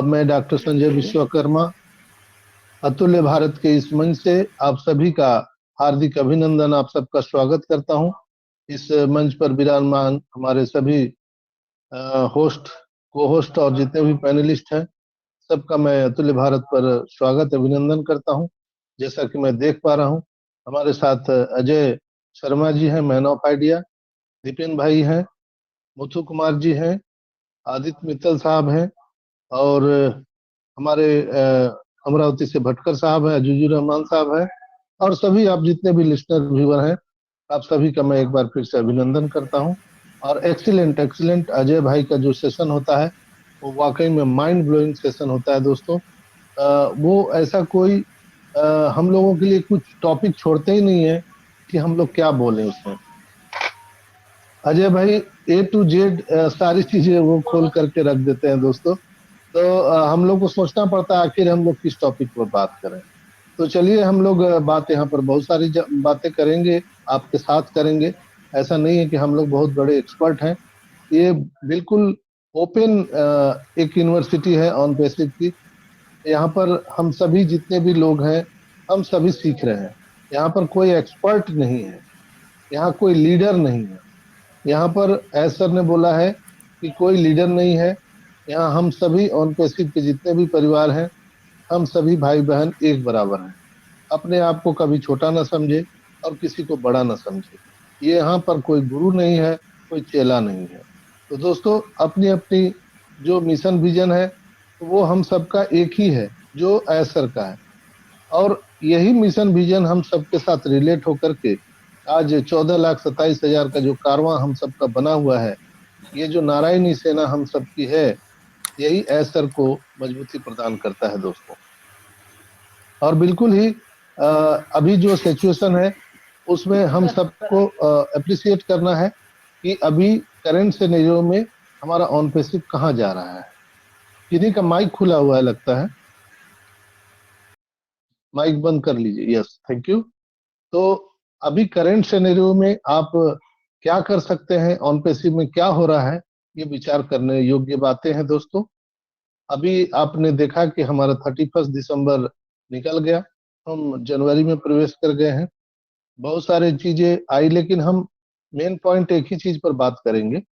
मैं डॉक्टर संजय विश्वकर्मा अतुल्य भारत के इस मंच से आप सभी का हार्दिक अभिनंदन, आप सबका स्वागत करता हूं। इस मंच पर विराजमान हमारे सभी होस्ट, को होस्ट और जितने भी पैनलिस्ट हैं, सबका मैं अतुल्य भारत पर स्वागत अभिनंदन करता हूं। जैसा कि मैं देख पा रहा हूं, हमारे साथ अजय शर्मा जी हैं, मैन ऑफ आइडिया, दीपेन भाई हैं, मुथु कुमार जी हैं, आदित्य मित्तल साहब हैं, और हमारे अमरावती से भटकर साहब हैं, अजूजुर रहमान साहब हैं, और सभी आप जितने भी लिस्नर व्यूअर हैं, आप सभी का मैं एक बार फिर से अभिनंदन करता हूं। और एक्सीलेंट अजय भाई का जो सेशन होता है वो वाकई में माइंड ब्लोइंग सेशन होता है दोस्तों। वो ऐसा कोई हम लोगों के लिए कुछ टॉपिक छोड़ते ही नहीं है कि हम लोग क्या बोलें उसमें। अजय भाई A to Z सारी चीजें वो खोल करके रख देते हैं दोस्तों। तो हम लोग को सोचना पड़ता है आखिर हम लोग किस टॉपिक पर बात करें। तो चलिए हम लोग बात यहाँ पर बहुत सारी बातें करेंगे, आपके साथ करेंगे। ऐसा नहीं है कि हम लोग बहुत बड़े एक्सपर्ट हैं। ये बिल्कुल ओपन एक यूनिवर्सिटी है ऑन पैसिव की। यहाँ पर हम सभी जितने भी लोग हैं, हम सभी सीख रहे हैं। यहाँ पर कोई एक्सपर्ट नहीं है, यहाँ कोई लीडर नहीं है। यहाँ पर एस सर ने बोला है कि कोई लीडर नहीं है। यहाँ हम सभी ऑन पैसिव के जितने भी परिवार हैं, हम सभी भाई बहन एक बराबर हैं। अपने आप को कभी छोटा ना समझे और किसी को बड़ा ना समझे। ये यहाँ पर कोई गुरु नहीं है, कोई चेला नहीं है। तो दोस्तों, अपनी अपनी जो मिशन विजन है वो हम सबका एक ही है, जो एस सर का है। और यही मिशन विजन हम सबके साथ रिलेट होकर के आज 14,27,000 का जो कारवां हम सबका बना हुआ है, ये जो नारायणी सेना हम सबकी है, यही एस सर को मजबूती प्रदान करता है दोस्तों। और बिल्कुल ही अभी जो सिचुएशन है उसमें हम सबको अप्रिशिएट करना है कि अभी करंट सिनेरियो में हमारा ऑन पैसिव कहाँ जा रहा है। किन्हीं का माइक खुला हुआ है लगता है, माइक बंद कर लीजिए। Yes, thank you. तो अभी करंट सिनेरियो में आप क्या कर सकते हैं, ऑन पैसिव में क्या हो रहा है, ये विचार करने योग्य बातें हैं दोस्तों। अभी आपने देखा कि हमारा 31 दिसंबर निकल गया, हम जनवरी में प्रवेश कर गए हैं। बहुत सारी चीजें आई, लेकिन हम मेन पॉइंट एक ही चीज पर बात करेंगे।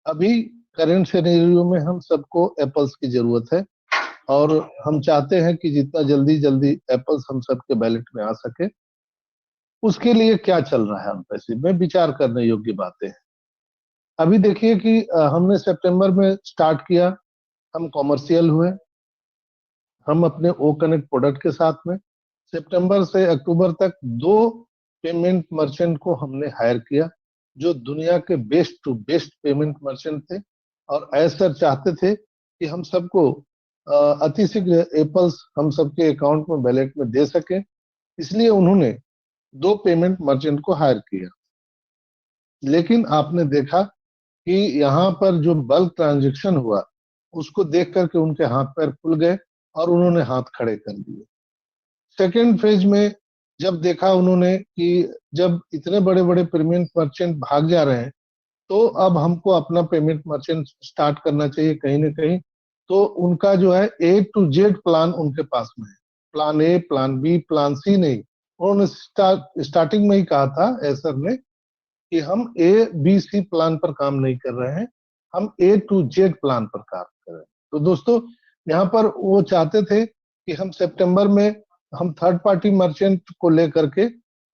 अभी करंट सिनेरियो में हम सबको एप्पल्स की जरूरत है, और हम चाहते हैं कि जितना जल्दी जल्दी एप्पल्स हम सबके बैलेट में आ सके। उसके लिए क्या चल रहा है हम पैसे में, विचार करने योग्य बातें हैं। अभी देखिए कि हमने सितंबर में स्टार्ट किया, हम कॉमर्शियल हुए, हम अपने ओ कनेक्ट प्रोडक्ट के साथ में सितंबर से अक्टूबर तक 2 पेमेंट मर्चेंट को हमने हायर किया, जो दुनिया के best to best payment merchant थे। और ऐसा चाहते थे कि हम सबको अतिशीघ्र एप्पल्स हम सबके अकाउंट में बैलेट में दे सके, इसलिए उन्होंने 2 पेमेंट मर्चेंट को हायर किया। लेकिन आपने देखा कि यहाँ पर जो बल्क ट्रांजैक्शन हुआ, उसको देख करके उनके हाथ पैर खुल गए और उन्होंने हाथ खड़े कर दिए। सेकेंड फेज में जब देखा उन्होंने कि जब इतने बड़े बड़े पेमेंट मर्चेंट भाग जा रहे हैं, तो अब हमको अपना पेमेंट मर्चेंट स्टार्ट करना चाहिए कहीं ना कहीं। तो उनका जो है A to Z प्लान उनके पास में है, plan A, plan B, plan C नहीं। उन्होंने स्टार्टिंग में ही कहा था एसर ने कि हम ABC प्लान पर काम नहीं कर रहे हैं, हम A to Z प्लान पर काम कर रहे हैं। तो दोस्तों, यहाँ पर वो चाहते थे कि हम सितंबर में हम थर्ड पार्टी मर्चेंट को लेकर के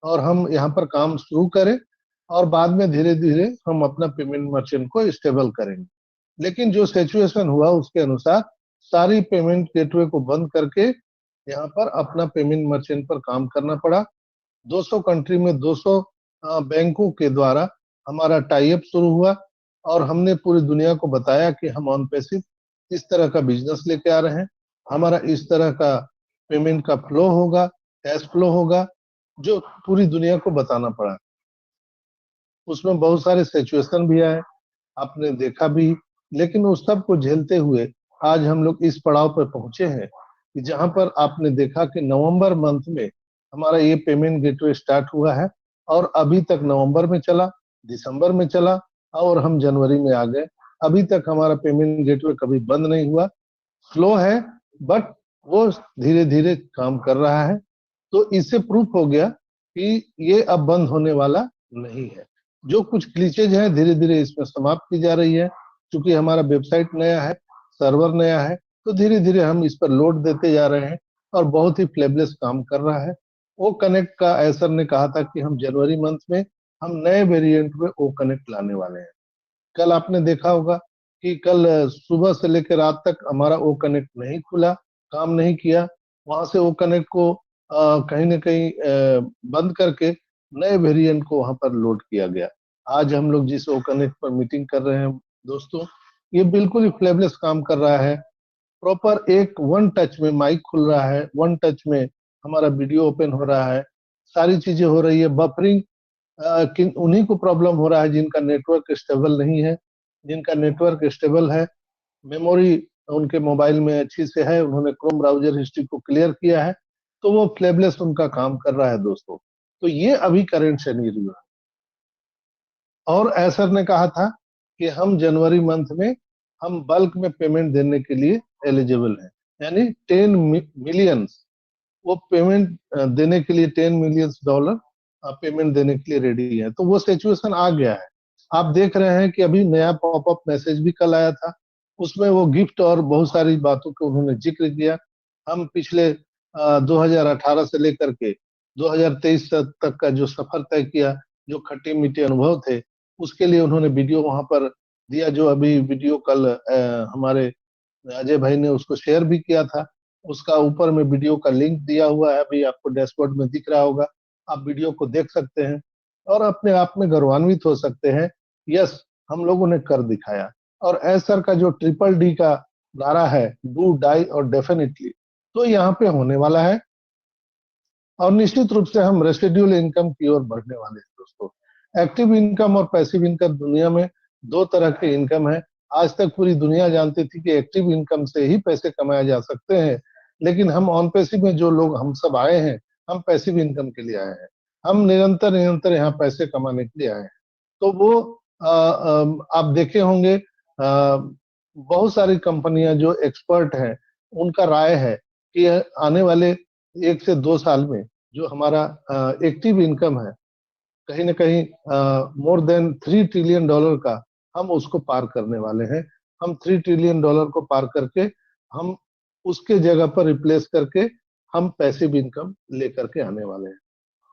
और हम यहाँ पर काम शुरू करें, और बाद में धीरे धीरे हम अपना पेमेंट मर्चेंट को स्टेबल करेंगे। लेकिन जो सिचुएशन हुआ उसके अनुसार सारी पेमेंट गेटवे को बंद करके यहाँ पर अपना पेमेंट मर्चेंट पर काम करना पड़ा। 200 कंट्री में 200 बैंकों के द्वारा हमारा टाई अप शुरू हुआ और हमने पूरी दुनिया को बताया कि हम ऑन पैसिव इस तरह का बिजनेस लेके आ रहे हैं, हमारा इस तरह का पेमेंट का फ्लो होगा, कैश फ्लो होगा, जो पूरी दुनिया को बताना पड़ा। उसमें बहुत सारे सिचुएशन भी आए, आपने देखा भी, लेकिन उस सब को झेलते हुए आज हम लोग इस पड़ाव पर पहुंचे हैं कि जहां पर आपने देखा कि नवंबर मंथ में हमारा ये पेमेंट गेटवे स्टार्ट हुआ है और अभी तक नवंबर में चला, दिसंबर में चला और हम जनवरी में आ गए। अभी तक हमारा पेमेंट गेटवे कभी बंद नहीं हुआ। स्लो है बट वो धीरे धीरे काम कर रहा है। तो इससे प्रूफ हो गया कि ये अब बंद होने वाला नहीं है। जो कुछ ग्लिचेज है धीरे धीरे इसमें समाप्त की जा रही है। क्योंकि हमारा वेबसाइट नया है, सर्वर नया है, तो धीरे धीरे हम इस पर लोड देते जा रहे हैं और बहुत ही फ्लेबलेस काम कर रहा है। ओ कनेक्ट का एसर ने कहा था कि हम जनवरी मंथ में हम नए वेरिएंट में ओ कनेक्ट लाने वाले हैं। कल आपने देखा होगा कि कल सुबह से लेकर रात तक हमारा ओ कनेक्ट नहीं खुला, काम नहीं किया। वहां से ओ कनेक्ट को कहीं ना कहीं बंद करके नए वेरिएंट को वहां पर लोड किया गया। आज हम लोग जिस ओ कनेक्ट पर मीटिंग कर रहे हैं दोस्तों, ये बिल्कुल ही फ्लेबलेस काम कर रहा है। प्रॉपर एक वन टच में माइक खुल रहा है, वन टच में हमारा वीडियो ओपन हो रहा है, सारी चीजें हो रही है। बफरिंग उन्हीं को प्रॉब्लम हो रहा है जिनका नेटवर्क स्टेबल नहीं है। जिनका नेटवर्क स्टेबल है, मेमोरी उनके मोबाइल में अच्छी से है, उन्होंने क्रोम ब्राउजर हिस्ट्री को क्लियर किया है, तो वो फ्लेबलेस उनका काम कर रहा है दोस्तों। तो ये अभी करंट सिनेरियो है। और एसर ने कहा था कि हम जनवरी मंथ में हम बल्क में पेमेंट देने के लिए एलिजिबल हैं, यानी 10 मिलियंस वो पेमेंट देने के लिए $10 मिलियन पेमेंट देने के लिए रेडी है। तो वो सिचुएशन आ गया है। आप देख रहे हैं कि अभी नया पॉपअप मैसेज भी कल आया था, उसमें वो गिफ्ट और बहुत सारी बातों को उन्होंने जिक्र किया। हम पिछले 2018 से लेकर के 2023 तक का जो सफर तय किया, जो खट्टे मीठे अनुभव थे, उसके लिए उन्होंने वीडियो वहां पर दिया। जो अभी वीडियो कल हमारे अजय भाई ने उसको शेयर भी किया था। उसका ऊपर में वीडियो का लिंक दिया हुआ है, अभी आपको डैशबोर्ड में दिख रहा होगा। आप वीडियो को देख सकते हैं और अपने आप में गौरवान्वित हो सकते हैं। यस, हम लोगों ने कर दिखाया। और एसर का जो ट्रिपल डी का नारा है, डू डाई और डेफिनेटली, तो यहाँ पे होने वाला है। और निश्चित रूप से हम रेसिडुअल इनकम की ओर बढ़ने वाले हैं दोस्तों। एक्टिव इनकम और पैसिव इनकम, दुनिया में दो तरह के इनकम है। आज तक पूरी दुनिया जानती थी कि एक्टिव इनकम से ही पैसे कमाए जा सकते हैं, लेकिन हम ऑन पैसिव में जो लोग हम सब आए हैं, हम पैसिव इनकम के लिए आए हैं। हम निरंतर निरंतर यहाँ पैसे कमाने के लिए आए हैं। तो वो आप देखे होंगे, बहुत सारी कंपनियां जो एक्सपर्ट हैं, उनका राय है कि आने वाले 1 से 2 साल में जो हमारा एक्टिव इनकम है, कहीं ना कहीं मोर देन $3 ट्रिलियन का हम उसको पार करने वाले हैं। हम $3 ट्रिलियन को पार करके हम उसके जगह पर रिप्लेस करके हम पैसिव इनकम लेकर के आने वाले हैं।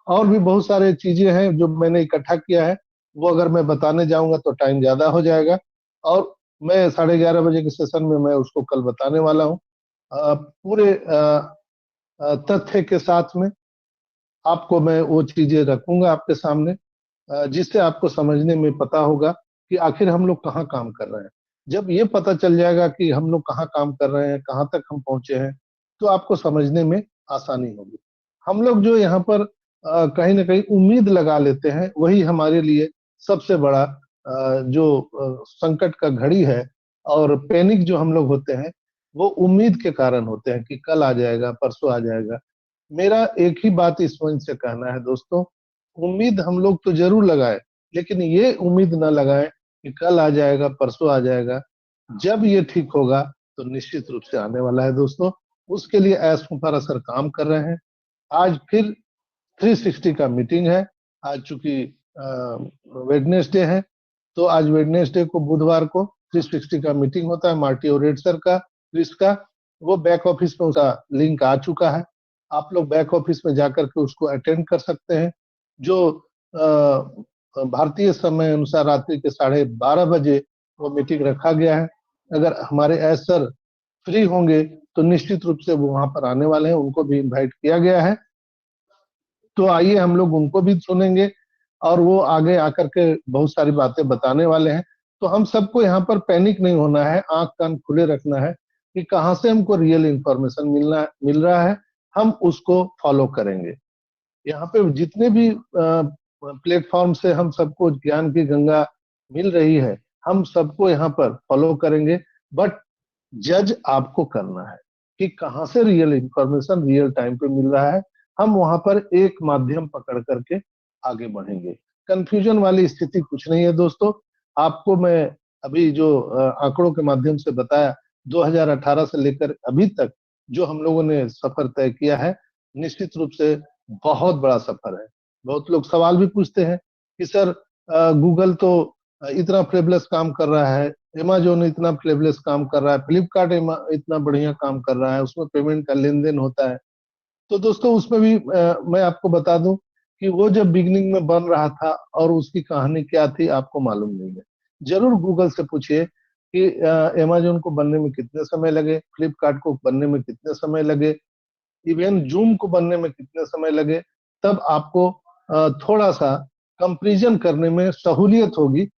और भी बहुत सारे चीजें हैं जो मैंने इकट्ठा किया है, वो अगर मैं बताने जाऊंगा तो टाइम ज्यादा हो जाएगा। और मैं 11:30 बजे के सेशन में मैं उसको कल बताने वाला हूँ पूरे तथ्य के साथ में। आपको मैं वो चीजें रखूंगा आपके सामने, जिससे आपको समझने में पता होगा कि आखिर हम लोग कहाँ काम कर रहे हैं। जब ये पता चल जाएगा कि हम लोग कहाँ काम कर रहे हैं, कहाँ तक हम पहुंचे हैं, तो आपको समझने में आसानी होगी। हम लोग जो यहाँ पर कहीं ना कहीं उम्मीद लगा लेते हैं, वही हमारे लिए सबसे बड़ा जो संकट का घड़ी है। और पैनिक जो हम लोग होते हैं, वो उम्मीद के कारण होते हैं कि कल आ जाएगा, परसों आ जाएगा। मेरा एक ही बात इस मंच से कहना है दोस्तों, उम्मीद हम लोग तो जरूर लगाए, लेकिन ये उम्मीद ना लगाए कि कल आ जाएगा, परसों आ जाएगा। जब ये ठीक होगा तो निश्चित रूप से आने वाला है दोस्तों। उसके लिए एस मुफारा सर काम कर रहे हैं। आज फिर 360 का मीटिंग है। आज चूंकि वेडनेसडे है, तो आज वेडनेसडे को, बुधवार को 360 का मीटिंग होता है। मार्टी और रेड सर का, क्रिस का, वो बैक ऑफिस में उसका लिंक आ चुका है। आप लोग बैक ऑफिस में जाकर के उसको अटेंड कर सकते हैं। जो भारतीय समय अनुसार रात्रि के 12:30 बजे वो मीटिंग रखा गया है। अगर हमारे एस सर फ्री होंगे तो निश्चित रूप से वो वहां पर आने वाले हैं, उनको भी इनवाइट किया गया है। तो आइए हम लोग उनको भी सुनेंगे और वो आगे आकर के बहुत सारी बातें बताने वाले हैं। तो हम सबको यहाँ पर पैनिक नहीं होना है, आंख कान खुले रखना है कि कहाँ से हमको रियल इंफॉर्मेशन मिल रहा है, हम उसको फॉलो करेंगे। यहाँ पे जितने भी प्लेटफॉर्म से हम सबको ज्ञान की गंगा मिल रही है, हम सबको यहाँ पर फॉलो करेंगे। बट जज आपको करना है कि कहाँ से रियल इंफॉर्मेशन रियल टाइम पे मिल रहा है। हम वहां पर एक माध्यम पकड़ करके आगे बढ़ेंगे। कंफ्यूजन वाली स्थिति कुछ नहीं है दोस्तों। आपको मैं अभी जो आंकड़ों के माध्यम से बताया, 2018 से लेकर अभी तक जो हम लोगों ने सफर तय किया है, निश्चित रूप से बहुत बड़ा सफर है। बहुत लोग सवाल भी पूछते हैं कि सर गूगल तो इतना फ्लेबलेस काम कर रहा है, अमेज़न इतना फ्लेबलेस काम कर रहा है, फ्लिपकार्ट इतना बढ़िया काम कर रहा है, उसमें पेमेंट का लेन देन होता है। तो दोस्तों उसमें भी मैं आपको बता दूं कि वो जब बिगनिंग में बन रहा था और उसकी कहानी क्या थी आपको मालूम नहीं है। जरूर गूगल से पूछिए कि अमेज़न को बनने में कितने समय लगे, फ्लिपकार्ट को बनने में कितने समय लगे, इवन जूम को बनने में कितने समय लगे। तब आपको थोड़ा सा कंपैरिजन करने में सहूलियत होगी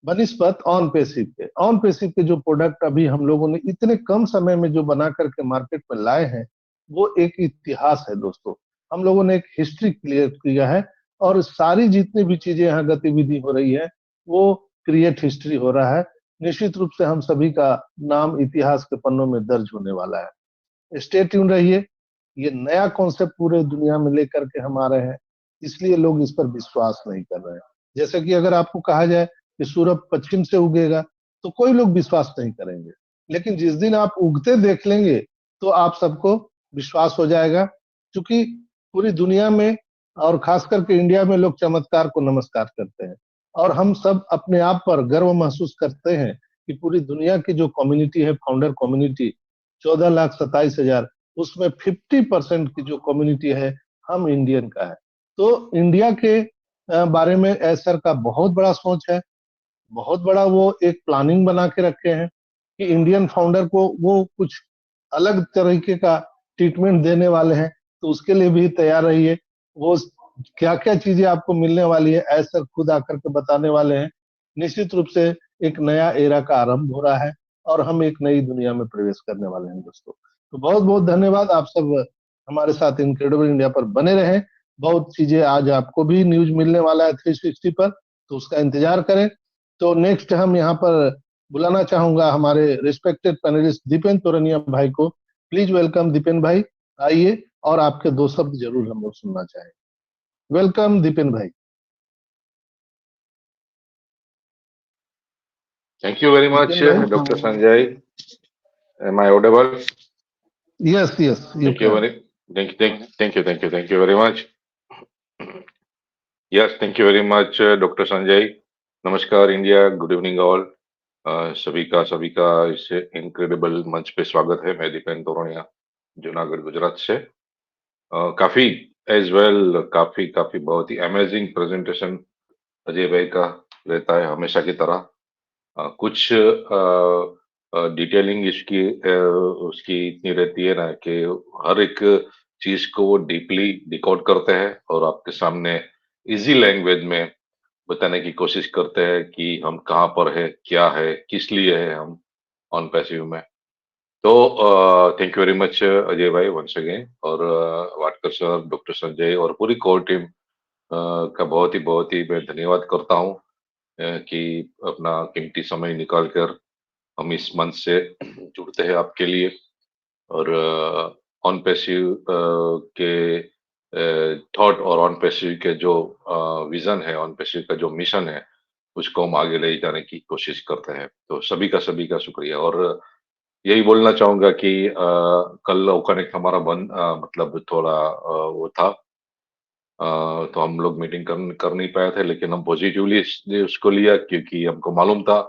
बनिस्पत ऑन पेसिव के। ऑन पेसिव के जो प्रोडक्ट अभी हम लोगों ने इतने कम समय में जो बना करके मार्केट में लाए हैं, वो एक इतिहास है दोस्तों। हम लोगों ने एक हिस्ट्री क्लियर किया है और सारी जितनी भी चीजें यहाँ गतिविधि हो रही है वो क्रिएट हिस्ट्री हो रहा है। निश्चित रूप से हम सभी का नाम इतिहास के पन्नों में दर्ज होने वाला है। स्टे ट्यून रहिए। ये नया कॉन्सेप्ट पूरे दुनिया में लेकर के हम आ रहे हैं, इसलिए लोग इस पर विश्वास नहीं कर रहे हैं। जैसे कि अगर आपको कहा जाए कि सूरज पश्चिम से उगेगा तो कोई लोग विश्वास नहीं करेंगे, लेकिन जिस दिन आप उगते देख लेंगे तो आप सबको विश्वास हो जाएगा। क्योंकि पूरी दुनिया में और खास करके इंडिया में लोग चमत्कार को नमस्कार करते हैं और हम सब अपने आप पर गर्व महसूस करते हैं कि पूरी दुनिया की जो कम्युनिटी है, फाउंडर कम्युनिटी 14,27,000, उसमें 50% की जो कम्युनिटी है हम इंडियन का है। तो इंडिया के बारे में सर का बहुत बड़ा सोच है, बहुत बड़ा वो एक प्लानिंग बना के रखे हैं कि इंडियन फाउंडर को वो कुछ अलग तरीके का ट्रीटमेंट देने वाले हैं। तो उसके लिए भी तैयार रहिए। वो क्या क्या चीजें आपको मिलने वाली है ऐसा खुद आकर के बताने वाले हैं। निश्चित रूप से एक नया एरा का आरंभ हो रहा है और हम एक नई दुनिया में प्रवेश करने वाले हैं दोस्तों। तो बहुत बहुत धन्यवाद। आप सब हमारे साथ इनक्रेडिबल इंडिया पर बने रहें। बहुत चीजें आज आपको भी न्यूज मिलने वाला है 360 पर, तो उसका इंतजार करें। तो नेक्स्ट हम यहाँ पर बुलाना चाहूंगा हमारे रिस्पेक्टेड पैनलिस्ट दीपेन तोरनिया भाई को। प्लीज वेलकम दीपेन भाई, आइए और आपके दो शब्द जरूर हम लोग सुनना चाहेंगे। वेलकम दीपेन भाई। Thank you very much, Dipen भाई, Dr. Sanjay. Am I audible? Yes yes you Thank you can. very, thank you very much. Yes, thank you very much, Dr. Sanjay. नमस्कार इंडिया, गुड इवनिंग ऑल। सभी का इस incredible मंच पे स्वागत है। मैं दीपेन तोरनिया, जूनागढ़ गुजरात से। काफी एज वेल काफी बहुत ही अमेजिंग प्रेजेंटेशन अजय भाई का रहता है हमेशा की तरह। कुछ डिटेलिंग उसकी इतनी रहती है ना कि हर एक चीज को वो डीपली डिकोड करते हैं और आपके सामने इजी लैंग्वेज में बताने की कोशिश करते हैं कि हम कहाँ पर है, क्या है, किस लिए है हम ऑन पैसिव में। तो thank you very much Ajay भाई वंस अगेन, और वाटकर सर, डॉक्टर संजय और पूरी कोर टीम का बहुत ही मैं धन्यवाद करता हूँ कि अपना कीमती समय निकाल कर हम इस मंच से जुड़ते हैं आपके लिए। और ऑन पैसिव के थॉट और ऑन पैसिव के जो विजन है, ऑन पैसिव का जो मिशन है, उसको हम आगे ले जाने की कोशिश करते हैं। तो सभी का शुक्रिया। और यही बोलना चाहूंगा कि कल कनेक्ट हमारा बंद मतलब थोड़ा वो था, तो हम लोग मीटिंग कर नहीं पाए थे, लेकिन हम पॉजिटिवली उसको लिया क्योंकि हमको मालूम था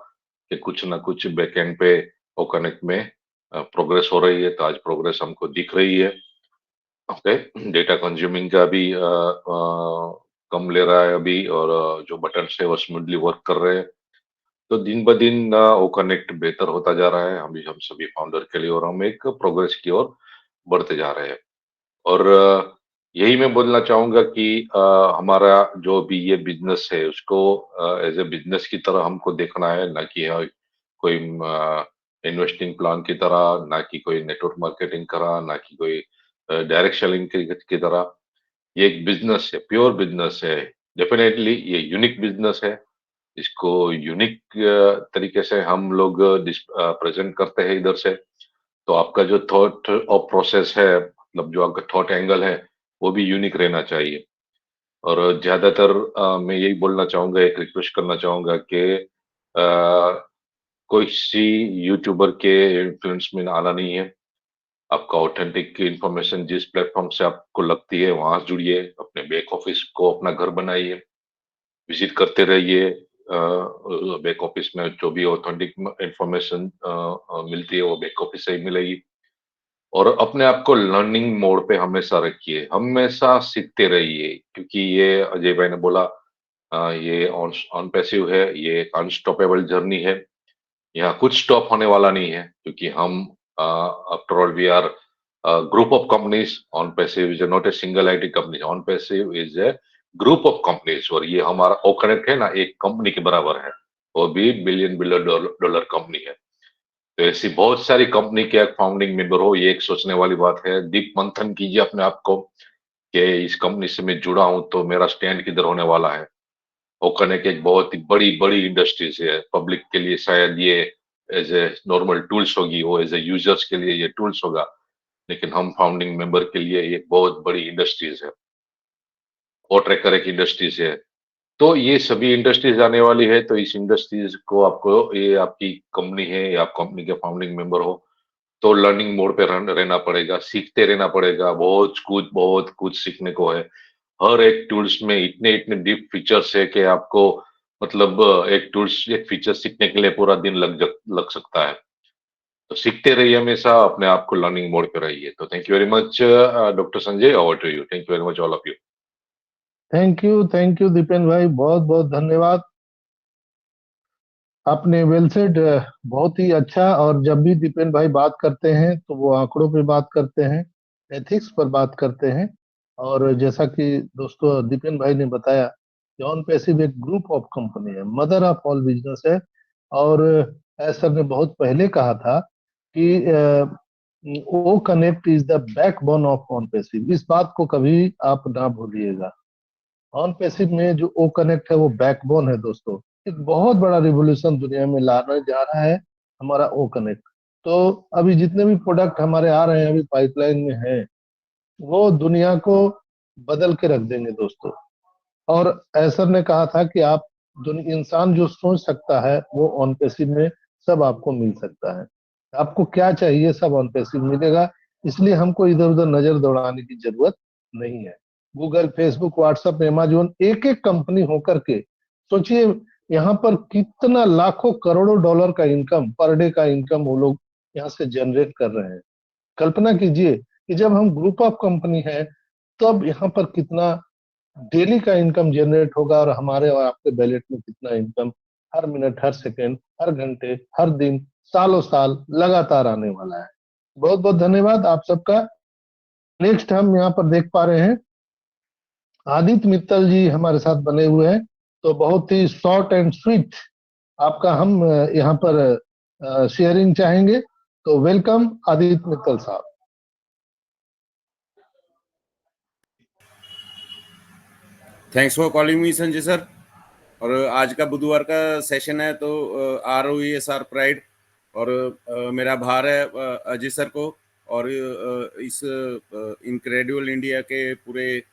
कि कुछ ना कुछ बैकएंड पे वो कनेक्ट में प्रोग्रेस हो रही है। तो आज प्रोग्रेस हमको दिख रही है। ओके, डेटा कंज्यूमिंग का भी कम ले रहा है अभी और जो बटन है वो स्मूथली वर्क कर रहे हैं। तो दिन ब दिन वो कनेक्ट बेहतर होता जा रहा है हम सभी फाउंडर के लिए और हम एक प्रोग्रेस की ओर बढ़ते जा रहे हैं। और यही मैं बोलना चाहूँगा कि हमारा जो भी ये बिज़नेस है उसको एज़ अ बिज़नेस की तरह हमको देखना है, ना कि कोई इन्वेस्टिंग प्लान की तरह, ना कि कोई नेटवर्क मार्केटिंग तरह, ना कि कोई डायरेक्ट सेलिंग की तरह। ये एक बिज़नेस है, प्योर बिज़नेस है। डेफ़िनेटली ये यूनिक बिज़नेस है। इसको यूनिक तरीके से हम लोग प्रेज़ेंट करते हैं इधर से। तो आपका जो थॉट और प्रोसेस है, मतलब जो आपका थॉट एंगल है, वो भी यूनिक रहना चाहिए। और ज़्यादातर मैं यही बोलना चाहूँगा, एक रिक्वेस्ट करना चाहूँगा कि कोई सी यूट्यूबर के इन्फ्लुएंस में आना नहीं है। आपका ऑथेंटिक इन्फॉर्मेशन जिस प्लेटफ़ॉर्म से आपको लगती है, वहाँ जुड़िए, अपने बैक ऑफ़िस को अपना घर बनाइए, विज़िट करते रहिए। बैक ऑफ़िस में जो भी ऑथेंटिक इन्फॉर्मेशन मिलती है, वो बैक ऑफ़िस से ही मिलेगी। और अपने आप को लर्निंग मोड पे हमेशा रखिए, हमेशा सीखते रहिए, क्योंकि ये अजय भाई ने बोला ये ऑन पैसिव है, ये एक अनस्टॉपेबल जर्नी है। यहाँ कुछ स्टॉप होने वाला नहीं है, क्योंकि हम after all we are group of companies. Onpassive is not a single IT company, Onpassive is a group of companies. और ये हमारा ओ कनेक्ट है ना, एक कंपनी के बराबर है, वो भी बिलियन बिलियन डॉलर कंपनी है। तो ऐसी बहुत सारी कंपनी के फाउंडिंग मेंबर हो, ये एक सोचने वाली बात है। दीप मंथन कीजिए अपने आप को कि इस कंपनी से मैं जुड़ा हूं तो मेरा स्टैंड किधर होने वाला है। ओकनेक एक बहुत ही बड़ी बड़ी इंडस्ट्रीज है। पब्लिक के लिए शायद ये एज ए नॉर्मल टूल्स होगी, वो एज ए यूजर्स के लिए ये टूल्स होगा, लेकिन हम फाउंडिंग मेंबर के लिए ये बहुत बड़ी इंडस्ट्रीज है। ओ ट्रैकर एक इंडस्ट्रीज है। तो ये सभी इंडस्ट्रीज आने वाली है, तो इस इंडस्ट्रीज को आपको, ये आपकी कंपनी है या आप कंपनी के फाउंडिंग मेंबर हो, तो लर्निंग मोड पे रहना पड़ेगा, सीखते रहना पड़ेगा। बहुत कुछ सीखने को है। हर एक टूल्स में इतने इतने डीप फीचर्स है कि आपको, मतलब एक टूल्स एक फीचर सीखने के लिए पूरा दिन लग सकता है। तो सीखते रहिए, हमेशा अपने आप को लर्निंग मोड पे रहिए। तो thank you very much doctor Sanjay, over to you. Thank you very much all of you. Thank you Dipen भाई, बहुत बहुत धन्यवाद। आपने वेल सेड, बहुत ही अच्छा। और जब भी दीपेन भाई बात करते हैं तो वो आंकड़ों पे बात करते हैं, एथिक्स पर बात करते हैं। और जैसा कि दोस्तों दीपेन भाई ने बताया, जॉन पैसिव एक ग्रुप ऑफ कंपनी है, मदर ऑफ ऑल बिजनेस है। और सर ने बहुत पहले कहा था कि O connect is the backbone of Onpassive. इस बात को कभी आप ना भूलिएगा। ऑन पैसिव में जो ओ कनेक्ट है वो बैकबोन है दोस्तों। एक बहुत बड़ा रिवोल्यूशन दुनिया में लाने जा रहा है हमारा ओ कनेक्ट। तो अभी जितने भी प्रोडक्ट हमारे आ रहे हैं, अभी पाइपलाइन में हैं, वो दुनिया को बदल के रख देंगे दोस्तों। और ऐसर ने कहा था कि आप इंसान जो सोच सकता है वो ऑन पैसिव में सब आपको मिल सकता है। आपको क्या चाहिए सब ऑन पैसिव मिलेगा। इसलिए हमको इधर उधर नजर दौड़ाने की जरूरत नहीं है। गूगल, फेसबुक, व्हाट्सएप, अमेजोन, एक एक कंपनी होकर के सोचिए यहाँ पर कितना लाखों करोड़ों डॉलर का इनकम, पर डे का इनकम वो लोग यहाँ से जनरेट कर रहे हैं। कल्पना कीजिए कि जब हम ग्रुप ऑफ कंपनी है, तब यहाँ पर कितना डेली का इनकम जनरेट होगा, और हमारे और आपके बैलेट में कितना इनकम हर मिनट, हर सेकंड, हर घंटे, हर दिन, सालों साल लगातार आने वाला है। बहुत बहुत धन्यवाद आप सबका। नेक्स्ट हम यहाँ पर देख पा रहे हैं आदित्य मित्तल जी हमारे साथ बने हुए हैं। तो बहुत ही शॉर्ट एंड स्वीट आपका हम यहाँ पर शेयरिंग चाहेंगे। तो वेलकम आदित्य मित्तल साहब। Thanks for calling me Sanjay sir. और आज का बुधवार का सेशन है, तो ROESR प्राइड और मेरा भार है अजय सर को और इस इनक्रेडिबल इंडिया के पूरे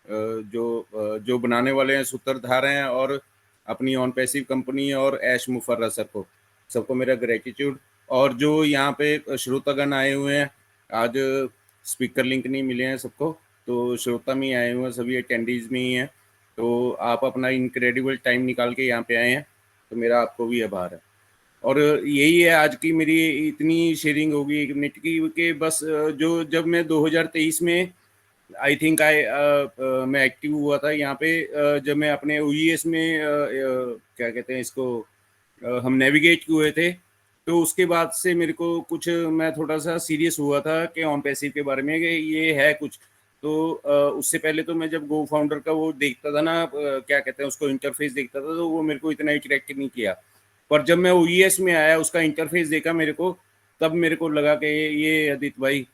जो बनाने वाले हैं, सूत्रधार हैं, और अपनी ऑन पैसिव कंपनी और ऐश मुफर्रा सर को, सबको मेरा ग्रेटिट्यूड। और जो यहाँ पे श्रोतागण आए हुए हैं, आज स्पीकर लिंक नहीं मिले हैं सबको, तो श्रोता में ही आए हुए हैं, सभी अटेंडीज में ही हैं। तो आप अपना इनक्रेडिबल टाइम निकाल के यहाँ पे आए हैं, तो मेरा आपको भी आभार है। और यही है आज की मेरी इतनी शेयरिंग होगी 1 मिनट की कि बस जब मैं 2023 में आई थिंक मैं एक्टिव हुआ था यहाँ पे जब मैं अपने ओईएस में क्या कहते हैं इसको, हम नेविगेट हुए थे। तो उसके बाद से मेरे को कुछ, मैं थोड़ा सा सीरियस हुआ था कि ऑन पैसिव के बारे में कि ये है कुछ। तो उससे पहले तो मैं जब गो फाउंडर का वो देखता था ना, क्या कहते हैं उसको, इंटरफेस देखता था, तो वो मेरे को इतना अट्रैक्ट नहीं किया। पर जब मैं ओईएस में आया, उसका इंटरफेस देखा मेरे को, तब मेरे को लगा कि ये आदित्य भाई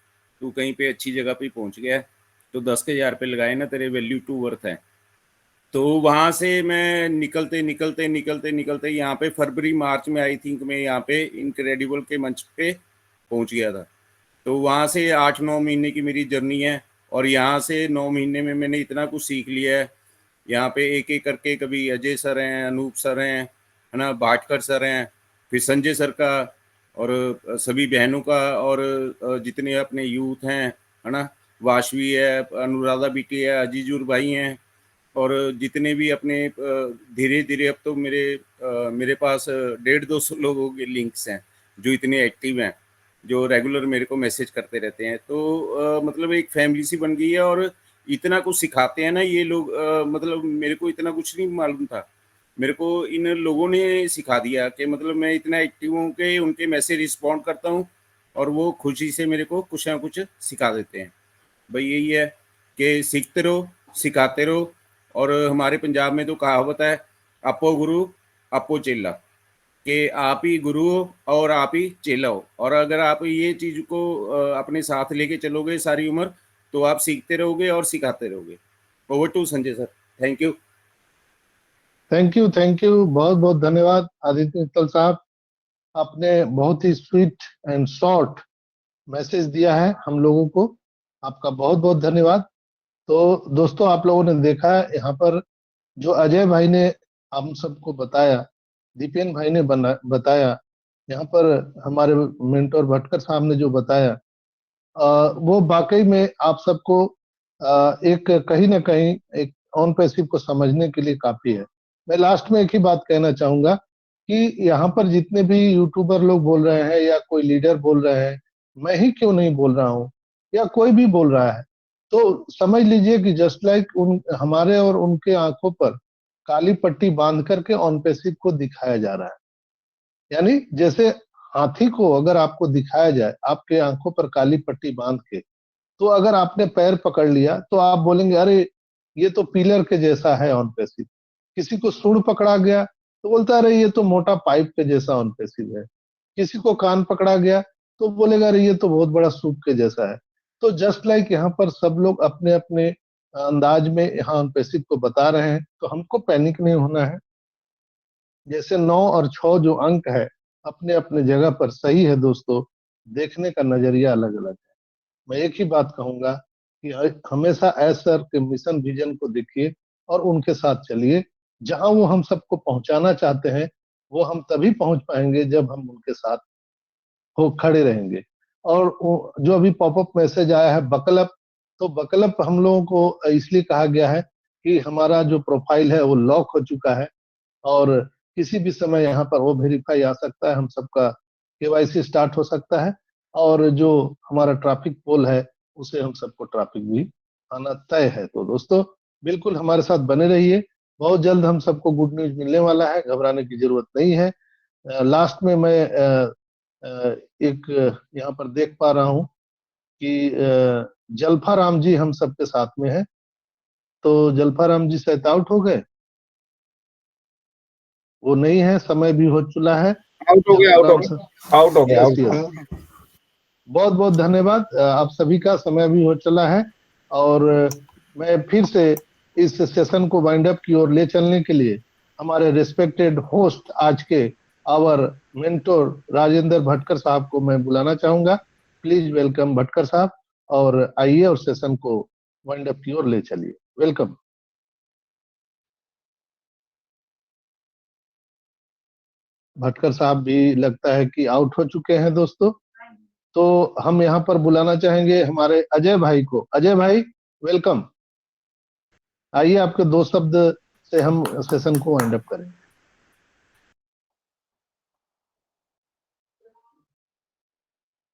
तू कहीं पे अच्छी जगह पे पहुंच गया है। तो 10,000 पे लगाए ना, तेरे वैल्यू टू वर्थ है। तो वहां से मैं निकलते निकलते निकलते निकलते यहाँ पे फरवरी मार्च में आई थिंक मैं यहाँ पे इनक्रेडिबल के मंच पे पहुंच गया था। तो वहां से 8-9 महीने की मेरी जर्नी है, और यहाँ से 9 महीने में मैंने इतना कुछ सीख लिया है। यहाँ पे एक एक करके, कभी अजय सर हैं, अनूप सर हैं, है ना, भाटकर सर हैं, फिर संजय सर का, और सभी बहनों का, और जितने अपने यूथ हैं, है ना, वाशवी है, अनुराधा बेटी है, अजीजुर भाई हैं, और जितने भी अपने धीरे धीरे अब तो मेरे पास 150-200 लोगों के लिंक्स हैं जो इतने एक्टिव हैं, जो रेगुलर मेरे को मैसेज करते रहते हैं। तो मतलब एक फैमिली सी बन गई है, और इतना कुछ सिखाते हैं ना ये लोग। मतलब मेरे को इतना कुछ नहीं मालूम था, मेरे को इन लोगों ने सिखा दिया कि मतलब मैं इतना एक्टिव हूँ कि उनके मैसेज रिस्पॉन्ड करता हूँ, और वो खुशी से मेरे को कुछ ना कुछ सिखा देते हैं। भाई यही है कि सीखते रहो, सिखाते रहो। और हमारे पंजाब में तो कहावत है, आपो गुरु आपो चेला, कि आप ही गुरु हो और आप ही चेला हो। और अगर आप ये चीज को अपने साथ लेके चलोगे सारी उम्र, तो आप सीखते रहोगे और सिखाते रहोगे। Over to Sanjay sir. Thank you. Thank you, बहुत बहुत धन्यवाद आदित्य मित्तल साहब। आपने बहुत ही स्वीट एंड शॉर्ट मैसेज दिया है हम लोगों को। आपका बहुत बहुत धन्यवाद। तो दोस्तों, आप लोगों ने देखा यहाँ पर जो अजय भाई ने हम सबको बताया, दीपेन भाई ने बताया, यहाँ पर हमारे मेंटोर भटकर साहब ने जो बताया, वो वाकई में आप सबको एक कहीं ना कहीं एक ऑन पैसिव को समझने के लिए काफी है। मैं लास्ट में एक ही बात कहना चाहूंगा कि यहाँ पर जितने भी यूट्यूबर लोग बोल रहे हैं या कोई लीडर बोल रहे हैं, मैं ही क्यों नहीं बोल रहा हूँ या कोई भी बोल रहा है, तो समझ लीजिए कि जस्ट लाइक उन हमारे और उनके आंखों पर काली पट्टी बांध करके ऑन पैसिव को दिखाया जा रहा है। यानी जैसे हाथी को अगर आपको दिखाया जाए आपके आंखों पर काली पट्टी बांध के, तो अगर आपने पैर पकड़ लिया तो आप बोलेंगे अरे ये तो पिलर के जैसा है ऑन पैसिव। किसी को सूंड पकड़ा गया तो बोलता है अरे ये तो मोटा पाइप के जैसा ऑन पैसिव है। किसी को कान पकड़ा गया तो बोलेगा अरे ये तो बहुत बड़ा सूप के जैसा है। तो जस्ट लाइक यहाँ पर सब लोग अपने अपने अंदाज में यहाँ ऑन पैसिव को बता रहे हैं, तो हमको पैनिक नहीं होना है। जैसे 9 और 6 जो अंक है अपने अपने जगह पर सही है दोस्तों, देखने का नजरिया अलग अलग है। मैं एक ही बात कहूंगा कि हमेशा एस सर के मिशन विजन को देखिए और उनके साथ चलिए। जहां वो हम सबको पहुंचाना चाहते हैं वो हम तभी पहुंच पाएंगे जब हम उनके साथ हो खड़े रहेंगे। और जो अभी पॉपअप मैसेज आया है बकलअप, तो बकलअप हम लोगों को इसलिए कहा गया है कि हमारा जो प्रोफाइल है वो लॉक हो चुका है, और किसी भी समय यहाँ पर वो वेरीफाई आ सकता है, हम सबका केवाईसी स्टार्ट हो सकता है, और जो हमारा ट्रैफिक पोल है उसे हम सबको ट्रैफिक भी आना तय है। तो दोस्तों बिल्कुल हमारे साथ बने रहिए, बहुत जल्द हम सबको गुड न्यूज मिलने वाला है, घबराने की जरूरत नहीं है। लास्ट में मैं एक यहाँ पर देख पा रहा हूँ कि जल्फा राम जी हम सबके साथ में है। तो जल्फा राम जी शायद आउट हो गए, वो नहीं है, समय भी हो चुका है। आउट हो गया, जल्फा आउट हो राम गया, सर, आउट हो गया, यस आउट। यस, बहुत बहुत धन्यवाद। आप सभी का समय भी हो चला है, और मैं फिर से इस सेशन को वाइंड अप की ओर ले चलने के लिए हमारे रिस्पेक्टेड होस्ट आज के आवर मेंटोर राजेंद्र भटकर साहब को मैं बुलाना चाहूंगा। प्लीज वेलकम भटकर साहब, और आइए और सेशन को वाइंड अप की ओर ले चलिए। वेलकम। भटकर साहब भी लगता है कि आउट हो चुके हैं दोस्तों। तो हम यहाँ पर बुलाना चाहेंगे हमारे अजय भाई को। अजय भाई वेलकम, आइए आपके दो शब्द से हम सेशन को वाइंड अप करें।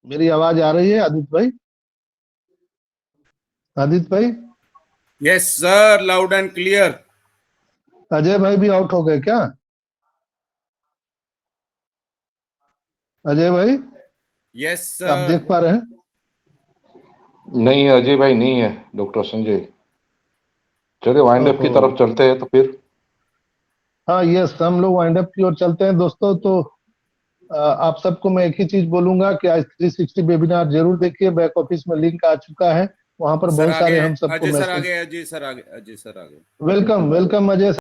मेरी आवाज आ रही है आदित्य भाई? आदित्य भाई, yes sir, loud and clear. Ajay भाई भी आउट हो गए क्या? अजय भाई, यस आप सर। देख पा रहे हैं? नहीं है अजय भाई, नहीं है डॉक्टर संजय। चलिए वाइंड अप की ओहो। तरफ चलते हैं तो फिर। हाँ यस, हम लोग वाइंड अप की ओर चलते हैं दोस्तों। तो आप सबको मैं एक ही चीज बोलूंगा कि आज 360 वेबिनार जरूर देखिए। बैक ऑफिस में लिंक आ चुका है, वहां पर सर बहुत आ सारे गए, हम सबको अजय सर आ मैसेज। गए, अजय सर आ गए, अजय सर आ गए। Welcome welcome Ajay